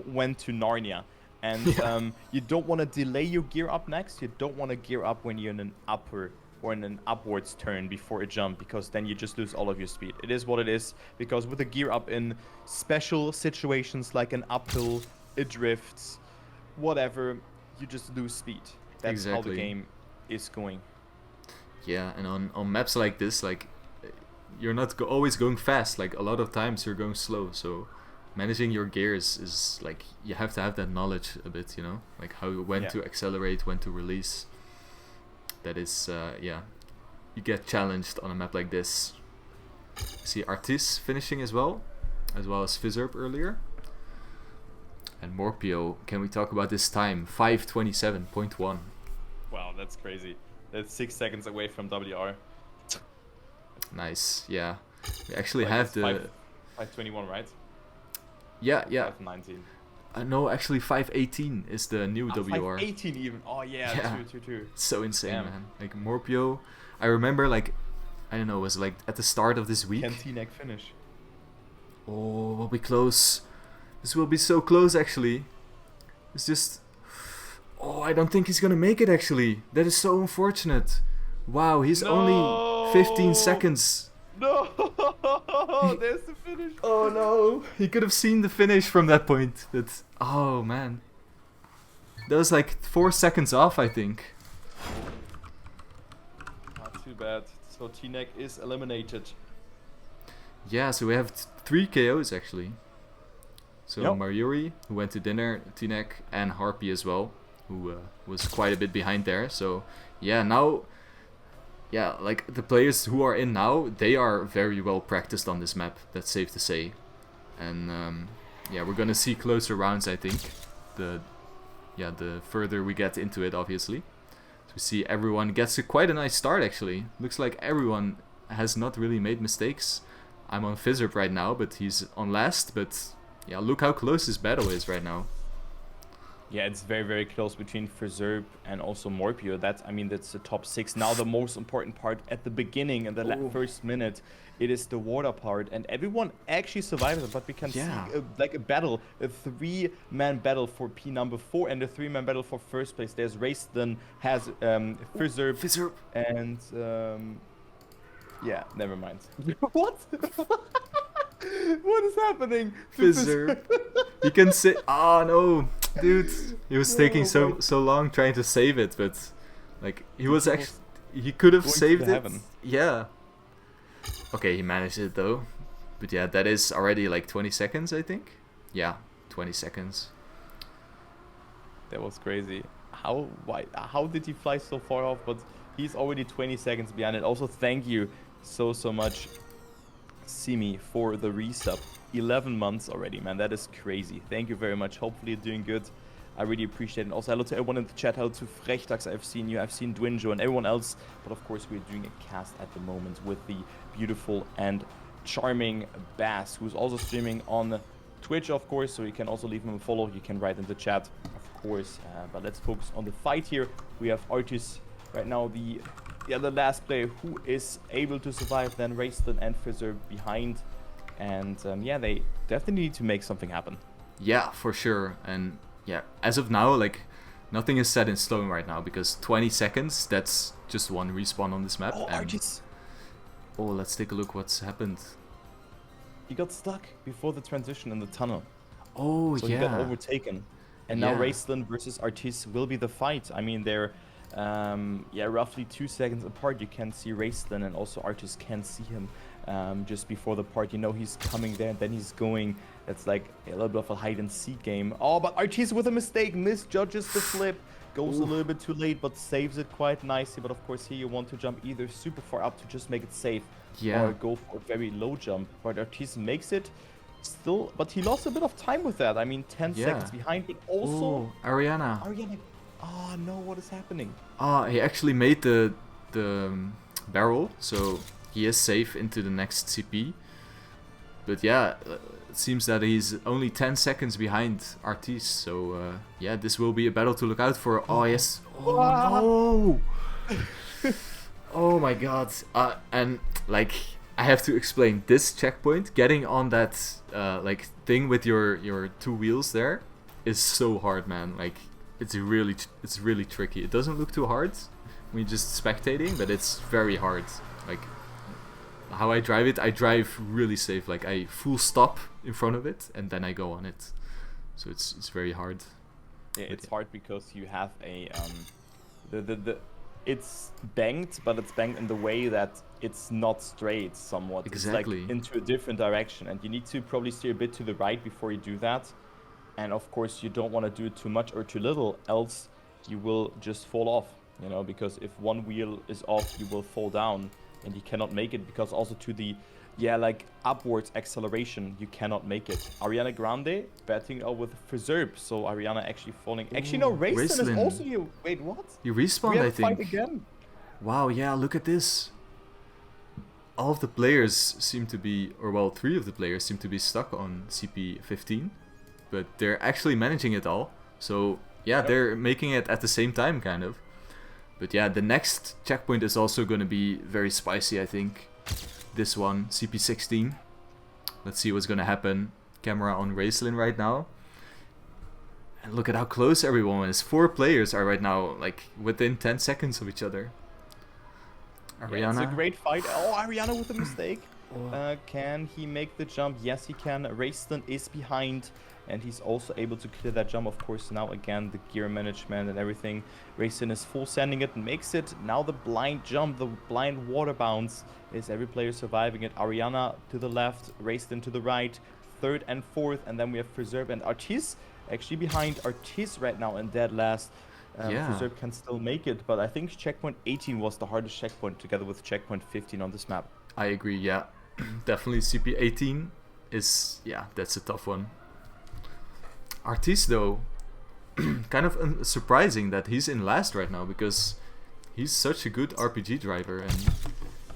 went to Narnia. And you don't want to delay your gear up next. You don't want to gear up when you're in an upper or in an upwards turn before a jump, because then you just lose all of your speed. It is what it is, because with a gear up in special situations like an uphill, it drifts, whatever, you just lose speed. That's how the game is going. Yeah, and on maps like this, like, you're not always going fast. Like a lot of times you're going slow, so managing your gears is like, you have to have that knowledge a bit, you know, like when to accelerate, when to release. That is you get challenged on a map like this. See Artis finishing as well as Fizzerp earlier. And Morpio, can we talk about this time? 5:27.1. Wow, that's crazy. That's 6 seconds away from WR. Nice, yeah. We actually have the 5:21, right? Yeah. 5:19. No, actually 5:18 is the new WR. 5:18 even. Oh yeah. True. So insane, man. Like Morpio, I remember, like, I don't know, it was like at the start of this week. Can T-Neck finish? Oh, we'll be close. This will be so close, actually. It's just, oh, I don't think he's gonna make it, actually. That is so unfortunate. Wow, he's only 15 seconds. No, there's the finish. Oh no, he could have seen the finish from that point. But oh man, that was like 4 seconds off, I think. Not too bad. So T-Neck is eliminated. Yeah, so we have 3 KOs actually. So Mayuri, who went to dinner, T-Neck, and Harpy as well, who was quite a bit behind there. So yeah, now. Yeah, like the players who are in now, they are very well practiced on this map. That's safe to say. And yeah, we're gonna see closer rounds, I think. The further we get into it, obviously. So we see everyone gets quite a nice start, actually. Looks like everyone has not really made mistakes. I'm on Fizzerp right now, but he's on last. But yeah, look how close this battle is right now. Yeah, it's very, very close between Frizzerb and also Morpio. That's the top 6. Now the most important part at the beginning and the first minute, it is the water part. And everyone actually survives it, but we can see a battle, a 3-man battle for P number 4 and a 3-man battle for first place. There's Raiston, has Frizzerb, and yeah, never mind. What? What is happening? Fizzerb. He can say, oh no, dude. He was taking so long trying to save it, but like he could have saved it. Yeah. Okay, he managed it though. But yeah, that is already like 20 seconds, I think. Yeah, 20 seconds. That was crazy. How did he fly so far off? But he's already 20 seconds behind it. Also, thank you so much, Simi, for the resub. 11 months already, man. That is crazy. Thank you very much. Hopefully you're doing good. I really appreciate it. And also hello to everyone in the chat. Hello to Frechtax. I've seen you. I've seen Dwinjo and everyone else. But of course we're doing a cast at the moment with the beautiful and charming Bass, who's also streaming on Twitch, of course. So you can also leave him a follow. You can write in the chat, of course. But let's focus on the fight here. We have Artis right now, the last player who is able to survive, then Raiston and Frizzer behind. And yeah, they definitely need to make something happen. Yeah, for sure. And yeah, as of now, like, nothing is set in stone right now, because 20 seconds, that's just one respawn on this map. Oh, Artis! Oh, let's take a look what's happened. He got stuck before the transition in the tunnel. Oh, so he got overtaken. And now Raistlin versus Artis will be the fight. I mean, they're roughly 2 seconds apart. You can see Raistlin, and also Artis can see him just before the part. You know he's coming there, and then he's going. It's like a little bit of a hide-and-seek game. Oh, but Artis with a mistake misjudges the flip. Goes a little bit too late, but saves it quite nicely. But of course here you want to jump either super far up to just make it safe, or go for a very low jump. But Artis makes it still, but he lost a bit of time with that. I mean, 10 seconds behind. But also, Ariana. Oh no, what is happening? He actually made the barrel, so he is safe into the next CP. But yeah, it seems that he's only 10 seconds behind Artis, so yeah, this will be a battle to look out for. Oh yes. Oh no! Oh my god. And like, I have to explain this checkpoint. Getting on that like thing with your 2 wheels there is so hard, man. Like, it's really tricky. It doesn't look too hard when you're just spectating, but it's very hard. Like, how I drive it, I drive really safe. Like, I full stop in front of it and then I go on it. So it's very hard. Yeah, it's hard because you have a it's banked, but it's banked in the way that it's not straight somewhat. Exactly. It's like into a different direction, and you need to probably steer a bit to the right before you do that. And of course you don't want to do it too much or too little, else you will just fall off, you know, because if one wheel is off, you will fall down and you cannot make it, because also to the like upwards acceleration you cannot make it. Ariana Grande batting out with Preserve, so Ariana actually falling. Actually no, Raistlin is also here. Wait, what? You respawned, I think. Fight again. Wow, yeah, look at this. All of the players seem to be, or well, 3 of the players seem to be stuck on CP15, but they're actually managing it all. So yeah, they're making it at the same time, kind of. But yeah, the next checkpoint is also going to be very spicy, I think. This one, CP16. Let's see what's going to happen. Camera on Raistlin right now. And look at how close everyone is. 4 players are right now, like, within 10 seconds of each other. Ariana. Yeah, it's a great fight. Oh, Ariana with a mistake. Can he make the jump? Yes, he can. Raistlin is behind, and he's also able to clear that jump. Of course, now again, the gear management and everything. Raistlin is full sending it, makes it. Now the blind jump, the blind water bounce. Is every player surviving it? Ariana to the left, Raistlin to the right, 3rd and 4th, and then we have Preserve and Artis actually behind. Artis right now in dead last. Preserve can still make it, but I think checkpoint 18 was the hardest checkpoint, together with checkpoint 15 on this map. I agree, yeah. Definitely CP18 is, yeah, that's a tough one. Artis, though, kind of surprising that he's in last right now, because he's such a good RPG driver, and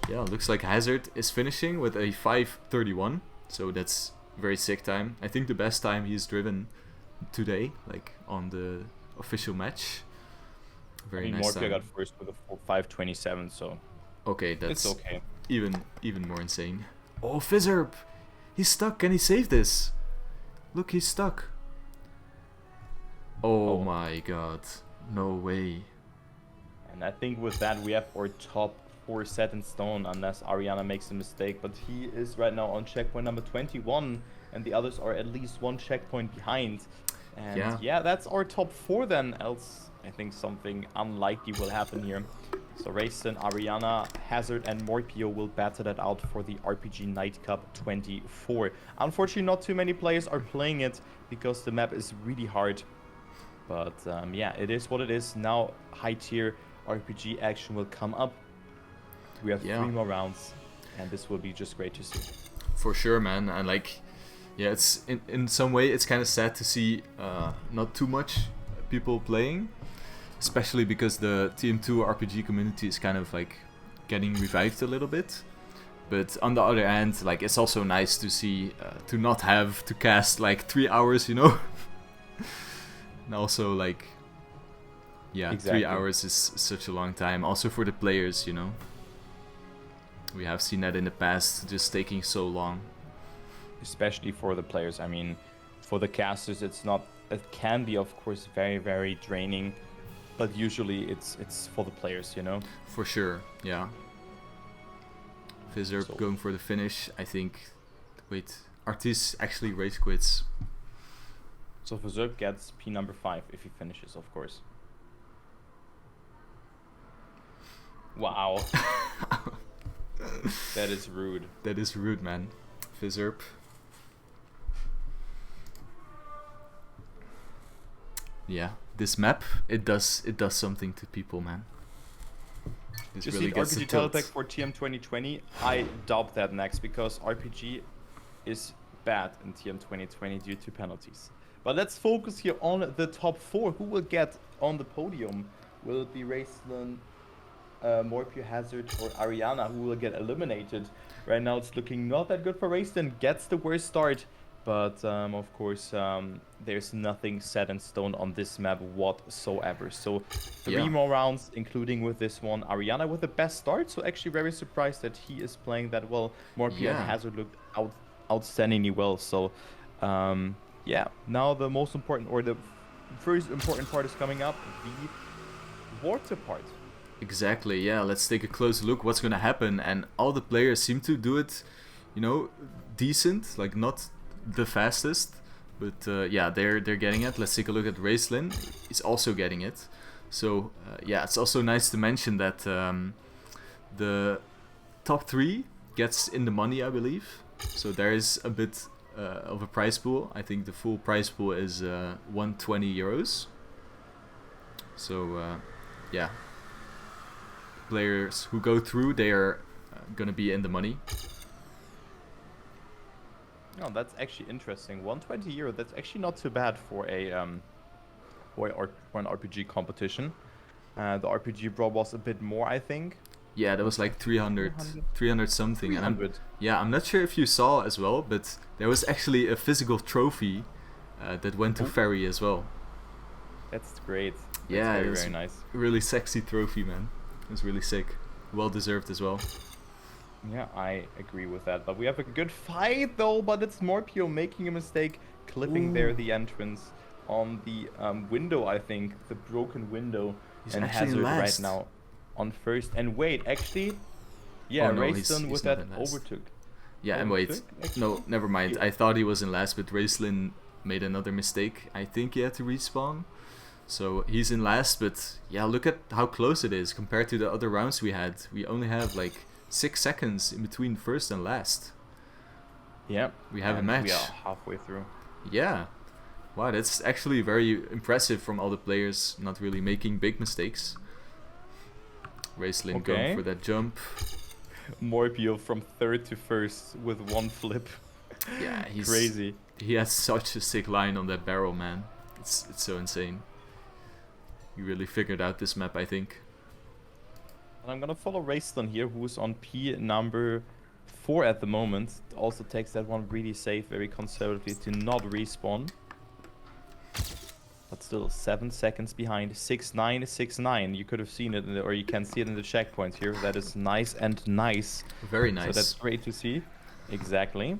Yeah, looks like Hazard is finishing with a 5:31, so that's very sick time. I think the best time he's driven today, like on the official match. Very nice Morpia time. got first with a 5:27, so Okay, it's that's okay. even more insane. Oh, Fizzerp! He's stuck. Can he save this? Look, he's stuck. Oh my god. No way. And I think with that we have our top 4 set in stone, unless Ariana makes a mistake. But he is right now on checkpoint number 21, and the others are at least 1 checkpoint behind. And yeah, that's our top 4 then, else I think something unlikely will happen here. So Rayson, Ariana, Hazard, and Morpio will battle that out for the RPG Nightcup 24. Unfortunately, not too many players are playing it because the map is really hard. But yeah, it is what it is. Now high tier RPG action will come up. We have 3 more rounds, and this will be just great to see. For sure, man. And like, yeah, it's in some way it's kind of sad to see not too much people playing, especially because the TM2 RPG community is kind of like getting revived a little bit. But on the other hand, like, it's also nice to see to not have to cast like 3 hours, you know. And also, like, yeah, Exactly. 3 hours is such a long time. Also for the players, you know. We have seen that in the past, just taking so long. Especially for the players. I mean, for the casters, it's not. It can be, of course, very, very draining, but usually it's for the players, you know. For sure, yeah. Fizzerp So- going for the finish. I think. Wait, Artis actually race quits. So Berserk gets P number 5 if he finishes, of course. Wow. That is rude. That is rude, man. Fizzerp. Yeah, this map, it does something to people, man. This Just really need gets the RPG tilt. Telepack for TM 2020. I doubt that next because RPG is bad in TM 2020 due to penalties. But let's focus here on the top 4. Who will get on the podium? Will it be Raceland, Morpio, Hazard, or Ariana who will get eliminated? Right now it's looking not that good for Raceland. Gets the worst start. But of course, there's nothing set in stone on this map whatsoever. So 3 more rounds, including with this one. Ariana with the best start. So actually very surprised that he is playing that well. Morpio and Hazard looked outstandingly well. So yeah, now the most important, or the first important part is coming up, the water part. Exactly, yeah. Let's take a close look what's gonna happen. And all the players seem to do it, you know, decent. Like, not the fastest, but yeah, they're getting it. Let's take a look at Racelin. He's also getting it. So yeah, it's also nice to mention that the top 3 gets in the money, I believe. So there is a bit of a prize pool. I think the full prize pool is 120 euros. So yeah, players who go through, they are gonna be in the money. Oh, that's actually interesting. 120 euro. That's actually not too bad for a for an RPG competition. The RPG Brawl was a bit more, I think. Yeah, that was like 300 something. And 300. I'm not sure if you saw as well, but there was actually a physical trophy that went to Ferry as well. That's great. That's Yeah, very, it was very nice. a really sexy trophy, man. It was really sick. Well deserved as well. Yeah, I agree with that. But we have a good fight though, but it's Morpio making a mistake, clipping there the entrance on the window, I think, the broken window. He's and actually Hazard last. right now on first. And wait, actually, yeah, Oh, no, he's Rayston with not that in last. overtook. Yeah, and wait. Overtook, No, never mind. Yeah. I thought he was in last, but Racelin made another mistake. I think he had to respawn. So he's in last, but yeah, look at how close it is compared to the other rounds we had. We only have like 6 seconds in between first and last. Yeah, We have a and match. We are halfway through. Yeah. Wow, that's actually very impressive from all the players not really making big mistakes. Racelin Okay. going for that jump. Morpio from third to first with 1 flip. Yeah, he's Crazy. He has such a sick line on that barrel, man. It's so insane. He really figured out this map, I think. And I'm gonna follow Rayston here, who's on P number 4 at the moment. Also takes that one really safe, very conservatively to not respawn. But still 7 seconds behind. 6-9, 6-9. You could have seen it, or you can see it in the checkpoints here. That is nice and nice. Very nice. So that's great to see. Exactly.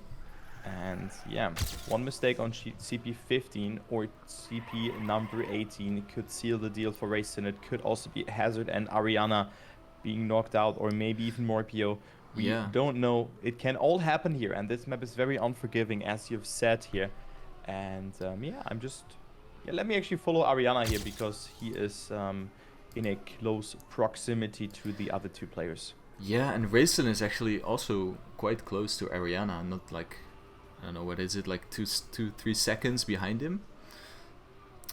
And yeah, one mistake on CP15 or CP number 18 could seal the deal for Rayston. It could also be Hazard and Ariana being knocked out, or maybe even Morpio. We don't know. It can all happen here, and this map is very unforgiving, as you've said here. And yeah, let me actually follow Ariana here, because he is in a close proximity to the other 2 players. Yeah, and Rayston is actually also quite close to Ariana, not like, I don't know, what is it, like 2-3 seconds behind him.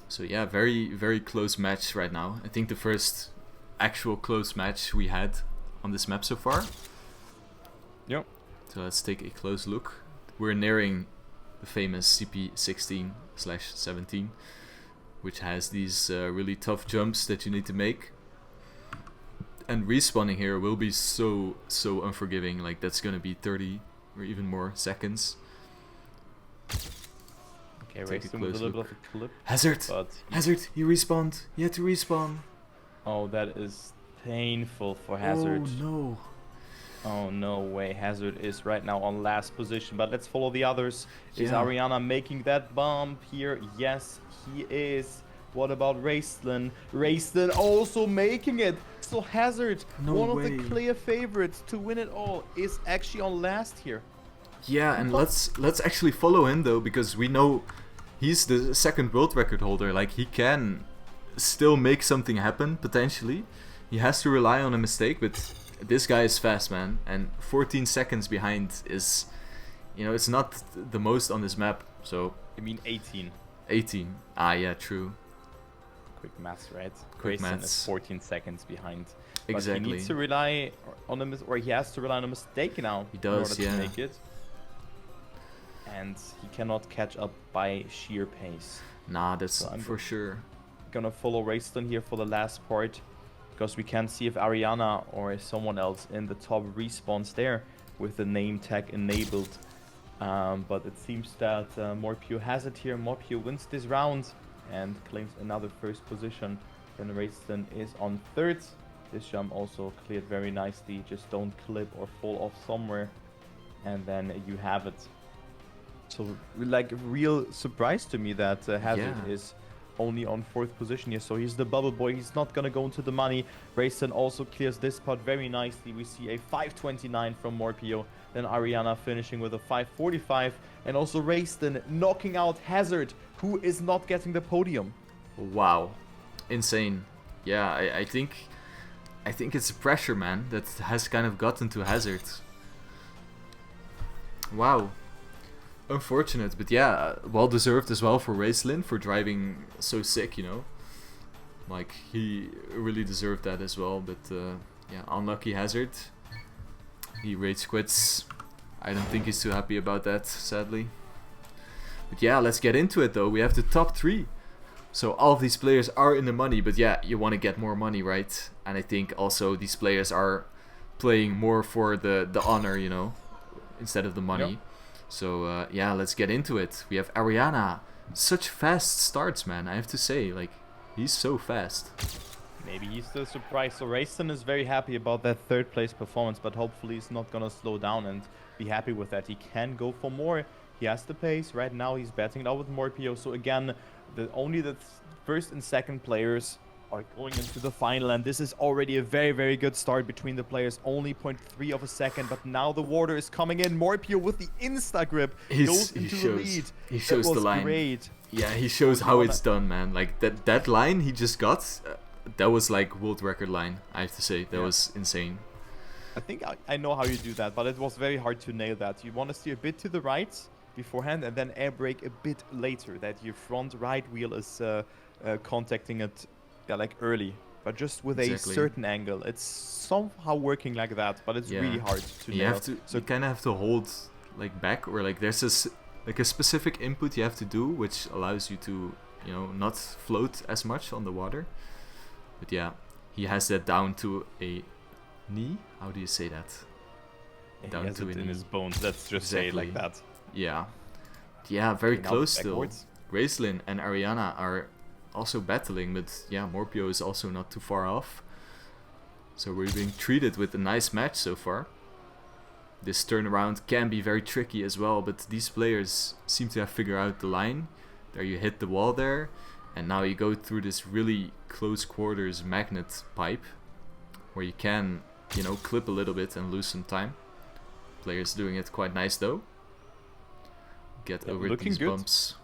So yeah, very, very close match right now. I think the first actual close match we had on this map so far. Yep. So let's take a close look. We're nearing the famous CP16/17, which has these really tough jumps that you need to make. And respawning here will be so unforgiving. Like, that's gonna be 30 or even more seconds. Okay, Rayston with a little bit of a clip. Hazard! Hazard, he respawned. He had to respawn. Oh, that is painful for Hazard. Oh no. Oh, no way. Hazard is right now on last position, but let's follow the others. Is Yeah. Ariana making that bump here? Yes, he is. What about Rayston? Rayston also making it. So Hazard, No one way. of the clear favorites to win it all, is actually on last here. Yeah, and let's actually follow him though, because we know he's the second world record holder. Like, he can still make something happen potentially. He has to rely on a mistake, but this guy is fast, man. And 14 seconds behind is, you know, it's not the most on this map. So I mean 18. 18. Ah, yeah, true. Quick maths, right? Quick Rayston maths. is 14 seconds behind. But Exactly. he needs to rely on he has to rely on a mistake now. He does, in order yeah. to make it. And he cannot catch up by sheer pace. Nah, that's So I'm for sure. Gonna follow Rayston here for the last part, because we can see if Ariana or someone else in the top respawns there with the name tag enabled. But it seems that Morpio has it here. Morpio wins this round and claims another first position. Then Rayston is on 3rd. This jump also cleared very nicely. Just don't clip or fall off somewhere, and then you have it. So, like, real surprise to me that Hazard is only on 4th position here. So he's the bubble boy. He's not gonna go into the money. Rayston also clears this part very nicely. We see a 5:29 from Morpio. Then Ariana finishing with a 5:45, and also Rayston knocking out Hazard, who is not getting the podium. Wow, insane. Yeah, I think it's pressure, man, that has kind of gotten to Hazard. Wow. Unfortunate, but yeah, well deserved as well for Rayston for driving so sick, you know. Like, he really deserved that as well, but yeah, unlucky Hazard. He rage quits. I don't think he's too happy about that, sadly. But yeah, let's get into it though. We have the top 3. So all of these players are in the money, but yeah, you want to get more money, right? And I think also these players are playing more for the honor, you know, instead of the money. Yep. So yeah, let's get into it. We have Ariana. Such fast starts, man, I have to say. Like, he's so fast. Maybe he's the surprise. So Rayston is very happy about that 3rd place performance, but hopefully he's not gonna slow down and be happy with that. He can go for more. He has the pace. Right now he's batting it out with Morpio. So again, only the 1st and 2nd players are going into the final, and this is already a very, very good start between the players. Only 0.3 of a second, but now the water is coming in. Morpio with the insta grip goes into the lead. He shows the line. Great. Yeah, he shows how it's done, man. Like, that line he just got, that was like world record line, I have to say. That was insane. I think I know how you do that, but it was very hard to nail that. You want to steer a bit to the right beforehand and then air brake a bit later, that your front right wheel is contacting it like early, but just with a certain angle. It's somehow working like that, but it's really hard to nail. So you kind of have to hold like back, or like there's a specific input you have to do, which allows you to, you know, not float as much on the water. But yeah, he has that down to a knee. How do you say that? He Down has to it a in knee. his bones. Let's just say it like Exactly. that. Yeah. Yeah, very Okay, now close still. backwards. Raceline and Ariana are also battling, but yeah, Morpio is also not too far off. So we're being treated with a nice match so far. This turnaround can be very tricky as well, but these players seem to have figured out the line. There you hit the wall there, and now you go through this really close quarters magnet pipe, where you can, you know, clip a little bit and lose some time. Players doing it quite nice though. Get Yeah, over looking these good. bumps.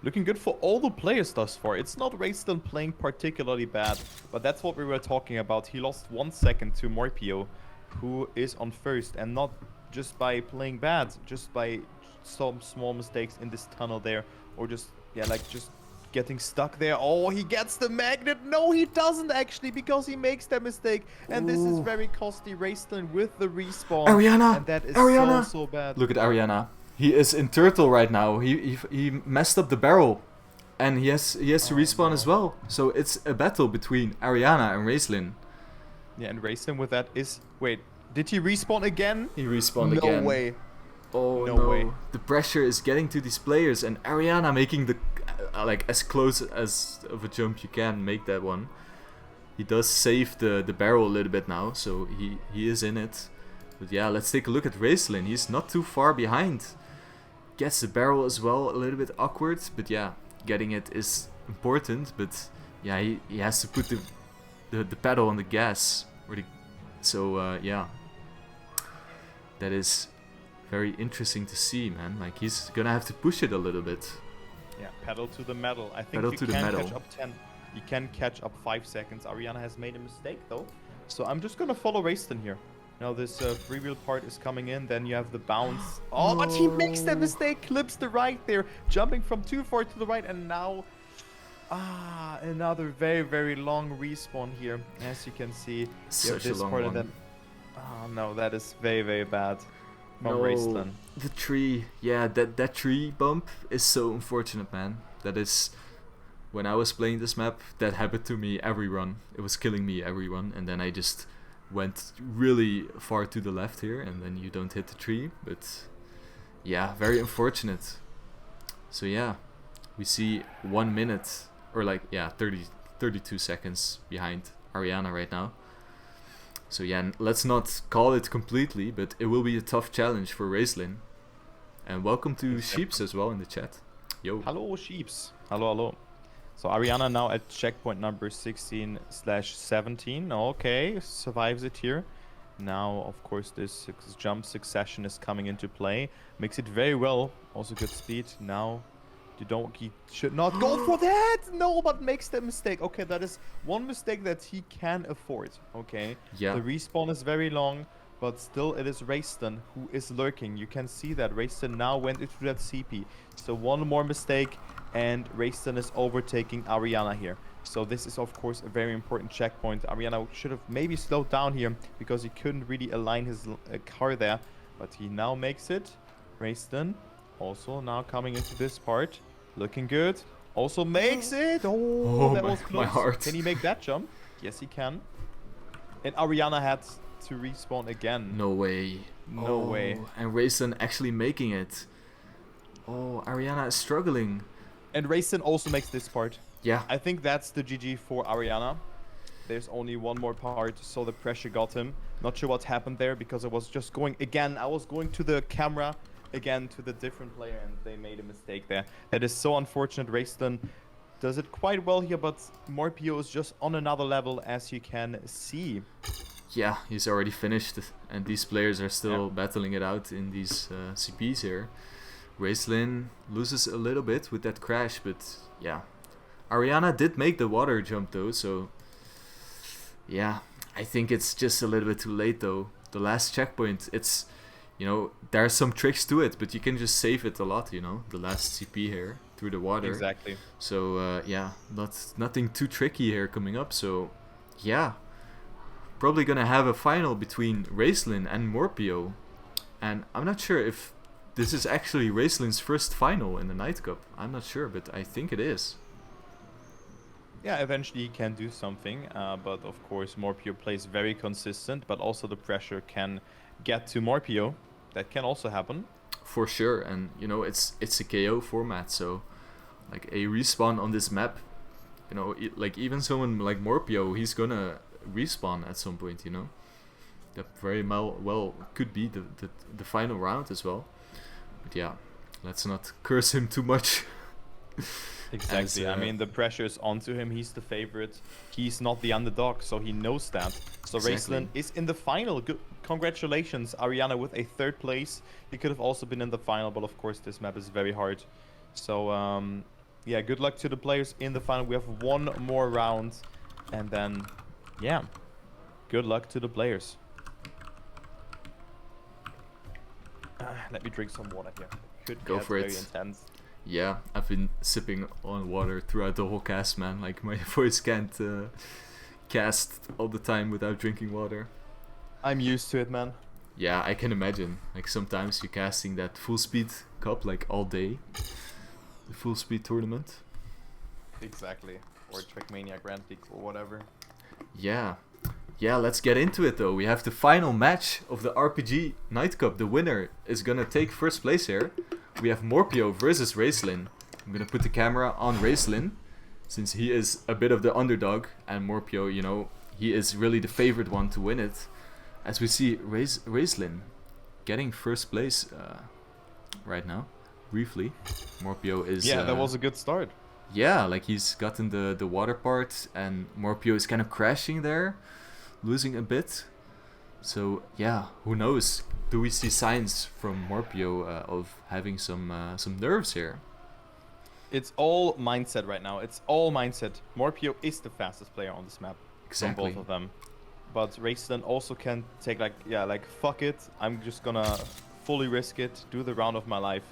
Looking good for all the players thus far. It's not Rayston playing particularly bad, but that's what we were talking about. He lost 1 second to Morpio, who is on first, and not just by playing bad, just by some small mistakes in this tunnel there, or just, yeah, like just getting stuck there. Oh, he gets the magnet. No, he doesn't actually, because he makes that mistake, and this is Ooh. very costly. Rayston with the respawn, Ariana! and that is Ariana! so bad. Look at Ariana. He is in turtle right now. He messed up the barrel, and he has to respawn as no. well. So it's a battle between Ariana and Raceline. Yeah, and Rayston with that is... Wait, did he respawn again? He respawned No again. way. Oh No no! way. The pressure is getting to these players, and Ariana making the like as close as of a jump you can make that one. He does save the barrel a little bit now, so he is in it. But yeah, let's take a look at Raceline. He's not too far behind. Gets the barrel as well, a little bit awkward, but yeah, getting it is important. But yeah, he has to put the pedal on the gas. So yeah, that is very interesting to see, man. Like, he's gonna have to push it a little bit. Yeah, pedal to the metal. I think Pedal you to the can metal. catch up 10. You can catch up 5 seconds. Ariana has made a mistake though, so I'm just gonna follow Rayston here. Now this freewheel part is coming in, then you have the bounce. Oh, but he makes that mistake, clips the right there, jumping from too far to the right, and now... another very long respawn here. As you can see, you have Such a this long part one. and then... Oh no, that is very bad from No, Rayston. the tree. Yeah, that tree bump is so unfortunate, man. That is... When I was playing this map, that happened to me every run. It was killing me every run, and then I just went really far to the left here, and then you don't hit the tree. But yeah, very unfortunate. So yeah, we see 1 minute, or like, yeah, 32 seconds behind Ariana right now. So yeah, let's not call it completely, but it will be a tough challenge for Raceline. And welcome to Sheeps as well in the chat. Yo. Hello, sheeps. Hello. So Ariana now at checkpoint number 16/17. Okay, survives it here. Now, of course, this jump succession is coming into play. Makes it very well. Also good speed. Now, he should not go for that. No, but makes the mistake. Okay, that is one mistake that he can afford. Okay. Yeah. The respawn is very long, but still it is Rayston who is lurking. You can see that Rayston now went into that CP. So one more mistake, and Rayston is overtaking Ariana here. So this is of course a very important checkpoint. Ariana should have maybe slowed down here because he couldn't really align his car there, but he now makes it. Rayston also now coming into this part, looking good. Also makes it. Oh, that was close. my heart. Can he make that jump? Yes, he can. And Ariana had to respawn again. No way. No way. And Raceline actually making it. Oh, Ariana is struggling. And Rayston also makes this part. Yeah. I think that's the GG for Ariana. There's only one more part, so the pressure got him. Not sure what happened there because I was just going again. I was going to the camera again to the different player, and they made a mistake there. That is so unfortunate. Rayston does it quite well here, but Morpio is just on another level, as you can see. Yeah, he's already finished, and these players are still battling it out in these CPs here. Raceline loses a little bit with that crash, but yeah. Ariana did make the water jump though, so yeah, I think it's just a little bit too late though. The last checkpoint, it's, you know, there are some tricks to it, but you can just save it a lot, you know, the last CP here through the water. Exactly. So yeah, nothing too tricky here coming up. So yeah, probably gonna have a final between Raceline and Morpio, and I'm not sure if this is actually Raceline's first final in the Nightcup. I'm not sure, but I think it is. yeah, eventually he can do something. But of course, Morpio plays very consistent, but also the pressure can get to Morpio. That can also happen. For sure, and you know it's a KO format, so like a respawn on this map, you know, like even someone like Morpio, he's gonna respawn at some point, you know. That very well could be the final round as well. But yeah, let's not curse him too much. Exactly. As, I mean, the pressure is onto him. He's the favorite. He's not the underdog, so he knows that. So Exactly. Raceland is in the final. Good. Congratulations, Ariana, with a 3rd place. He could have also been in the final, but of course this map is very hard. So yeah, good luck to the players in the final. We have one more round, and then yeah, good luck to the players. Let me drink some water here. Could Go get for very it. intense. Yeah, I've been sipping on water throughout the whole cast, man. Like my voice can't cast all the time without drinking water. I'm used to it, man. Yeah, I can imagine. Like sometimes you're casting that full speed cup like all day. The full speed tournament. Exactly. Or Trackmania Grand League or whatever. Yeah. Yeah, let's get into it though. We have the final match of the RPG Nightcup. The winner is gonna take first place here. We have Morpio versus Racelin. I'm gonna put the camera on Racelin, since he is a bit of the underdog, and Morpio, you know, he is really the favorite one to win it. As we see Racelin getting first place right now, briefly. Morpio is... Yeah, that was a good start. Yeah, like he's gotten the water part, and Morpio is kind of crashing there, losing a bit. So yeah, who knows? Do we see signs from Morpio of having some nerves here? It's all mindset right now. It's all mindset. Morpio is the fastest player on this map. Exactly. From both of them. But Raceland also can take like, yeah, like fuck it. I'm just gonna fully risk it, do the round of my life.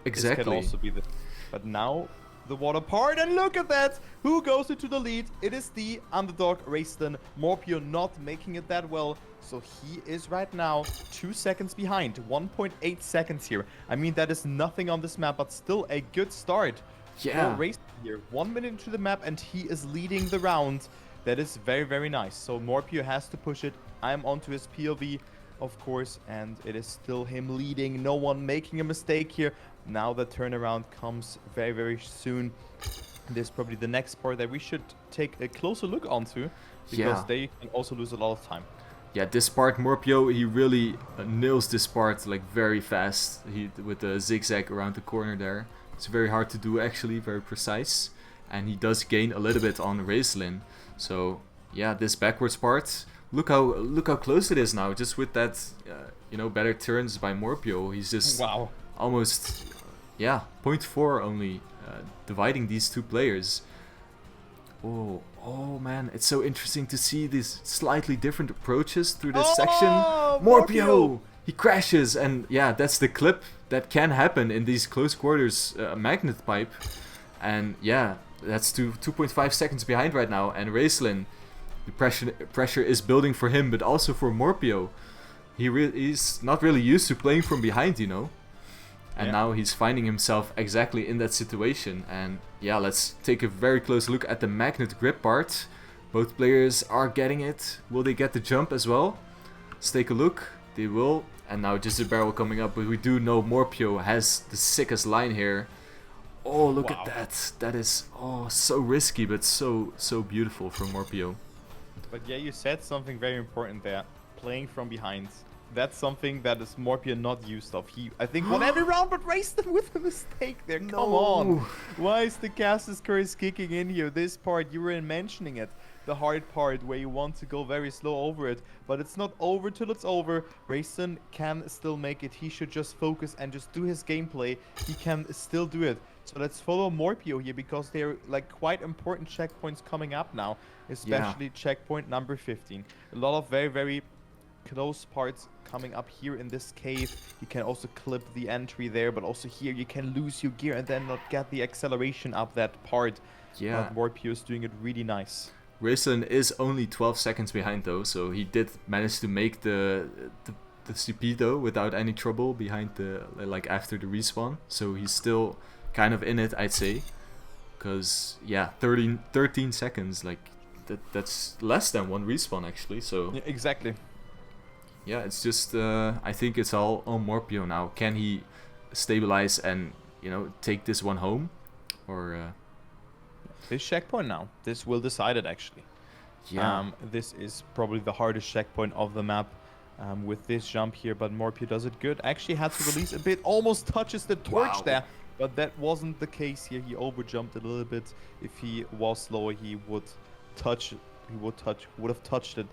This Exactly. can also be the... But now, the water part, and look at that! Who goes into the lead? It is the underdog, Raceland. Morpio not making it that well. So he is right now 2 seconds behind. 1.8 seconds here. I mean, that is nothing on this map, but still a good start. Yeah. For Raceland here. 1 minute into the map, and he is leading the round. That is very, very nice. So Morpio has to push it. I'm onto his POV, of course, and it is still him leading. No one making a mistake here. Now the turnaround comes very, very soon. This is probably the next part that we should take a closer look onto, because they can also lose a lot of time. Yeah, this part, Morpio, he really nails this part like very fast. He with the zigzag around the corner there. It's very hard to do actually, very precise. And he does gain a little bit on Racelin. So yeah, this backwards part, look how close it is now. Just with that, you know, better turns by Morpio, he's just almost, yeah, 0.4 only, dividing these two players. Oh man, it's so interesting to see these slightly different approaches through this section. Morpio! He crashes, and yeah, that's the clip that can happen in these close quarters magnet pipe. And yeah, that's 2.5 seconds behind right now, and Racelin, the pressure is building for him, but also for Morpio. He's not really used to playing from behind, you know. And now he's finding himself exactly in that situation. And yeah, let's take a very close look at the magnet grip part. Both players are getting it. Will they get the jump as well? Let's take a look. They will. And now just a barrel coming up, but we do know Morpio has the sickest line here. Oh, look at that. That is so risky, but so beautiful from Morpio. But yeah, you said something very important there. Playing from behind. That's something that is Morpio not used of. He, I think, won every round, but raced them with a mistake there. Come on. Why is the caster's curse kicking in here? This part, you were mentioning it. The hard part where you want to go very slow over it. But it's not over till it's over. Rayson can still make it. He should just focus and just do his gameplay. He can still do it. So let's follow Morpio here, because they're like quite important checkpoints coming up now. Especially checkpoint number 15. A lot of very, very close parts coming up here in this cave. You can also clip the entry there, but also here you can lose your gear and then not get the acceleration up that part. Yeah. But Morpio is doing it really nice. Raceland is only 12 seconds behind though, so he did manage to make the CP though without any trouble behind the, like, after the respawn. So he's still kind of in it, I'd say. because yeah, 13 seconds, like that's less than one respawn actually. So Yeah, exactly. yeah, it's just I think it's all on Morpio now. Can he stabilize and take this one home, or This checkpoint now. This will decide it actually. yeah, This is probably the hardest checkpoint of the map. With this jump here, but Morpio does it good. Actually had to release a bit, almost touches the torch Wow. there, but that wasn't the case here. He overjumped a little bit. If he was slower, he would have touched it,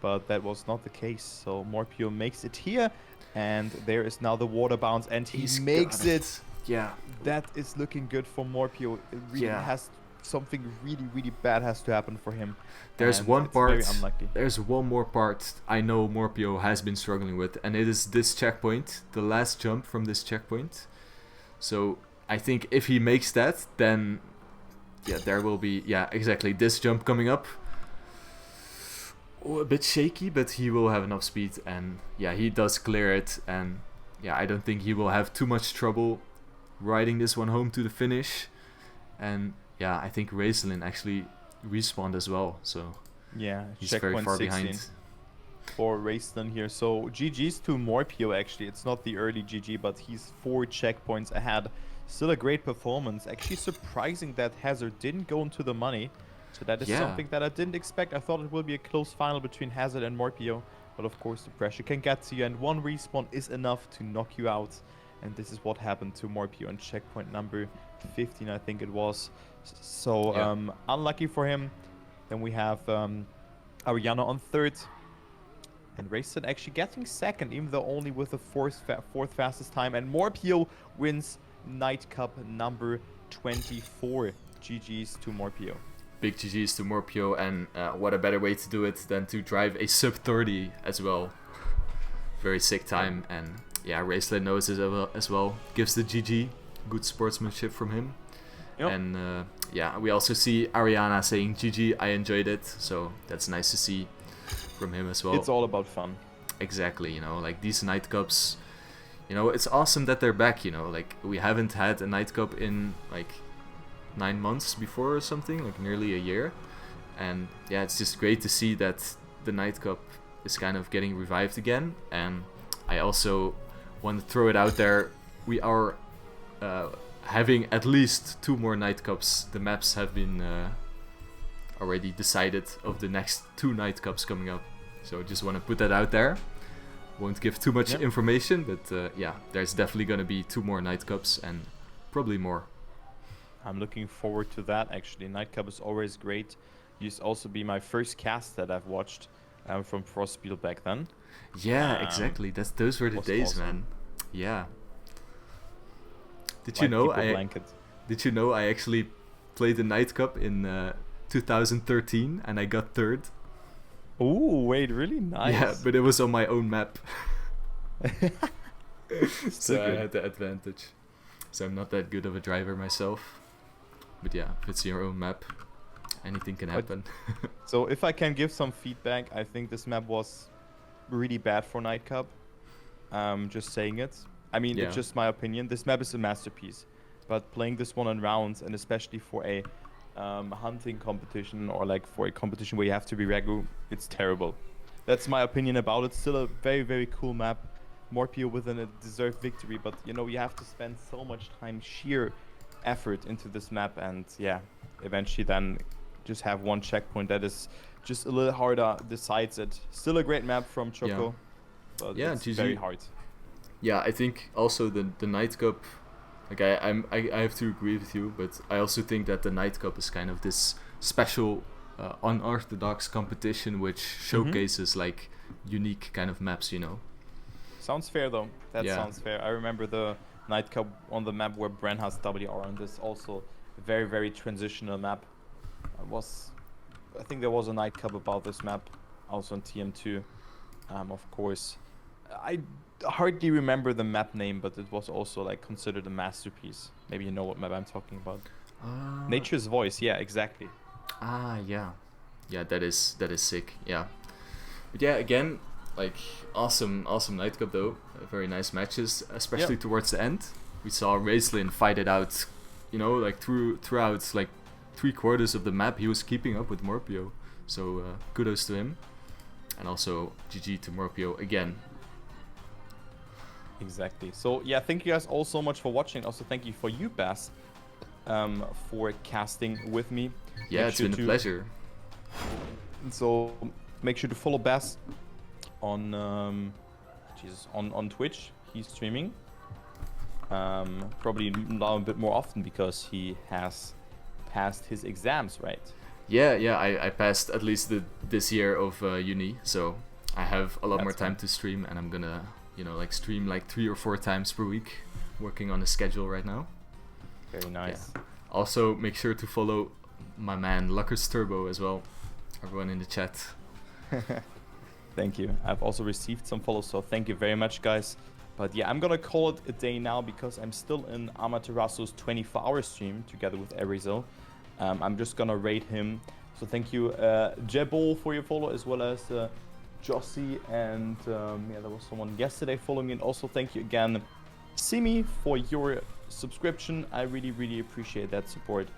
but that was not the case. So Morpio makes it here, and there is now the water bounce, and he He's makes got it. Yeah, That is looking good for Morpio. It really Yeah. has something really bad has to happen for him. there's and one it's part. very unlucky. There's one more part I know Morpio has been struggling with, and it is this checkpoint, the last jump from this checkpoint. So I think if he makes that, then yeah, there will be exactly this jump coming up. Oh, a bit shaky, but he will have enough speed, and yeah, he does clear it, and yeah, I don't think he will have too much trouble riding this one home to the finish. And yeah, I think Raislin actually respawned as well, so Yeah, he's very checkpoint far 16 behind. for Raistlin here. So GG's to Morpio actually. It's not the early GG, but he's 4 checkpoints ahead. Still a great performance. Actually surprising that Hazard didn't go into the money. So that is Yeah. something that I didn't expect. I thought it will be a close final between Hazard and Morpio. But of course the pressure can get to you, and one respawn is enough to knock you out. And this is what happened to Morpio on checkpoint number 15, I think it was. So Yeah. unlucky for him. Then we have Ariana on 3rd. And Rayson actually getting 2nd, even though only with the 4th fastest time. And Morpio wins Nightcup number 24. GG's to Morpio. Big GG's to Morpio, and what a better way to do it than to drive a sub 30 as well. Very sick time, and yeah, Raceland knows it as well. Gives the GG, good sportsmanship from him. Yep. And yeah, we also see Ariana saying GG, I enjoyed it, so that's nice to see from him as well. It's all about fun. Exactly, like these night cups, it's awesome that they're back, like we haven't had a night cup in like 9 months before or something, like nearly a year. And yeah, it's just great to see that the night cup is kind of getting revived again. And I also want to throw it out there, we are having at least 2 more night cups. The maps have been already decided of the next 2 night cups coming up, so just want to put that out there. Won't give too much information, but yeah, there's definitely gonna be 2 more night cups, and probably more. I'm looking forward to that actually. Nightcup is always great. Used to also be my first cast that I've watched from Frostspiel back then. Yeah, exactly, those were the was days, awesome. man. Yeah. Did White you know People Blanket. Did you know I actually played the night cup in 2013 and I got 3rd? Ooh, wait, really nice. Yeah, but it was on my own map. Still So I good. had the advantage. So I'm not that good of a driver myself. But yeah, if it's your own map, anything can happen. So if I can give some feedback, I think this map was really bad for Nightcup. Just saying it. I mean, Yeah. it's just my opinion. This map is a masterpiece. But playing this one in rounds, and especially for a hunting competition, or like for a competition where you have to be regu, it's terrible. That's my opinion about it. Still a very cool map. Morpio with a deserved victory, but you have to spend so much time, sheer effort into this map, and yeah, eventually then just have one checkpoint that is just a little harder, decides it. Still a great map from Choco, but Yeah, it's GG. very hard. Yeah, I think also the night cup, like I have to agree with you, but I also think that the night cup is kind of this special unorthodox competition which showcases like unique kind of maps. Sounds fair though. That Yeah. sounds fair. I remember the Nightcup on the map where Bren has WR on this, also a very transitional map. I think there was a Nightcup about this map, also on TM2, of course. I hardly remember the map name, but it was also like considered a masterpiece. Maybe you know what map I'm talking about. Nature's Voice, yeah, exactly. Yeah, that is sick. Yeah, but yeah, again, like awesome night cup though. Very nice matches, especially Yep. towards the end. We saw Raislin fight it out you know, like throughout like 3/4 of the map, he was keeping up with Morpio. So kudos to him, and also GG to Morpio again. Exactly. So yeah, thank you guys all so much for watching. Also, thank you for you, Bass, for casting with me. Yeah, Make it's sure been a pleasure. So make sure to follow Bass on on Twitch. He's streaming. Probably now a bit more often because he has passed his exams, right? Yeah, I passed at least this year of uni, so I have a lot more That's time fine. to stream, and I'm gonna, you know, like stream like 3 or 4 times per week, working on a schedule right now. Very nice. Yeah. Also, make sure to follow my man luckersturbo as well. Everyone in the chat. Thank you. I've also received some follows, so thank you very much, guys. But yeah, I'm gonna call it a day now because I'm still in Amaterasu's 24-hour stream together with Erizo. I'm just gonna rate him. So thank you, Jebol, for your follow, as well as Jossie, and yeah, there was someone yesterday following me. And also thank you again, Simi, for your subscription. I really, really appreciate that support.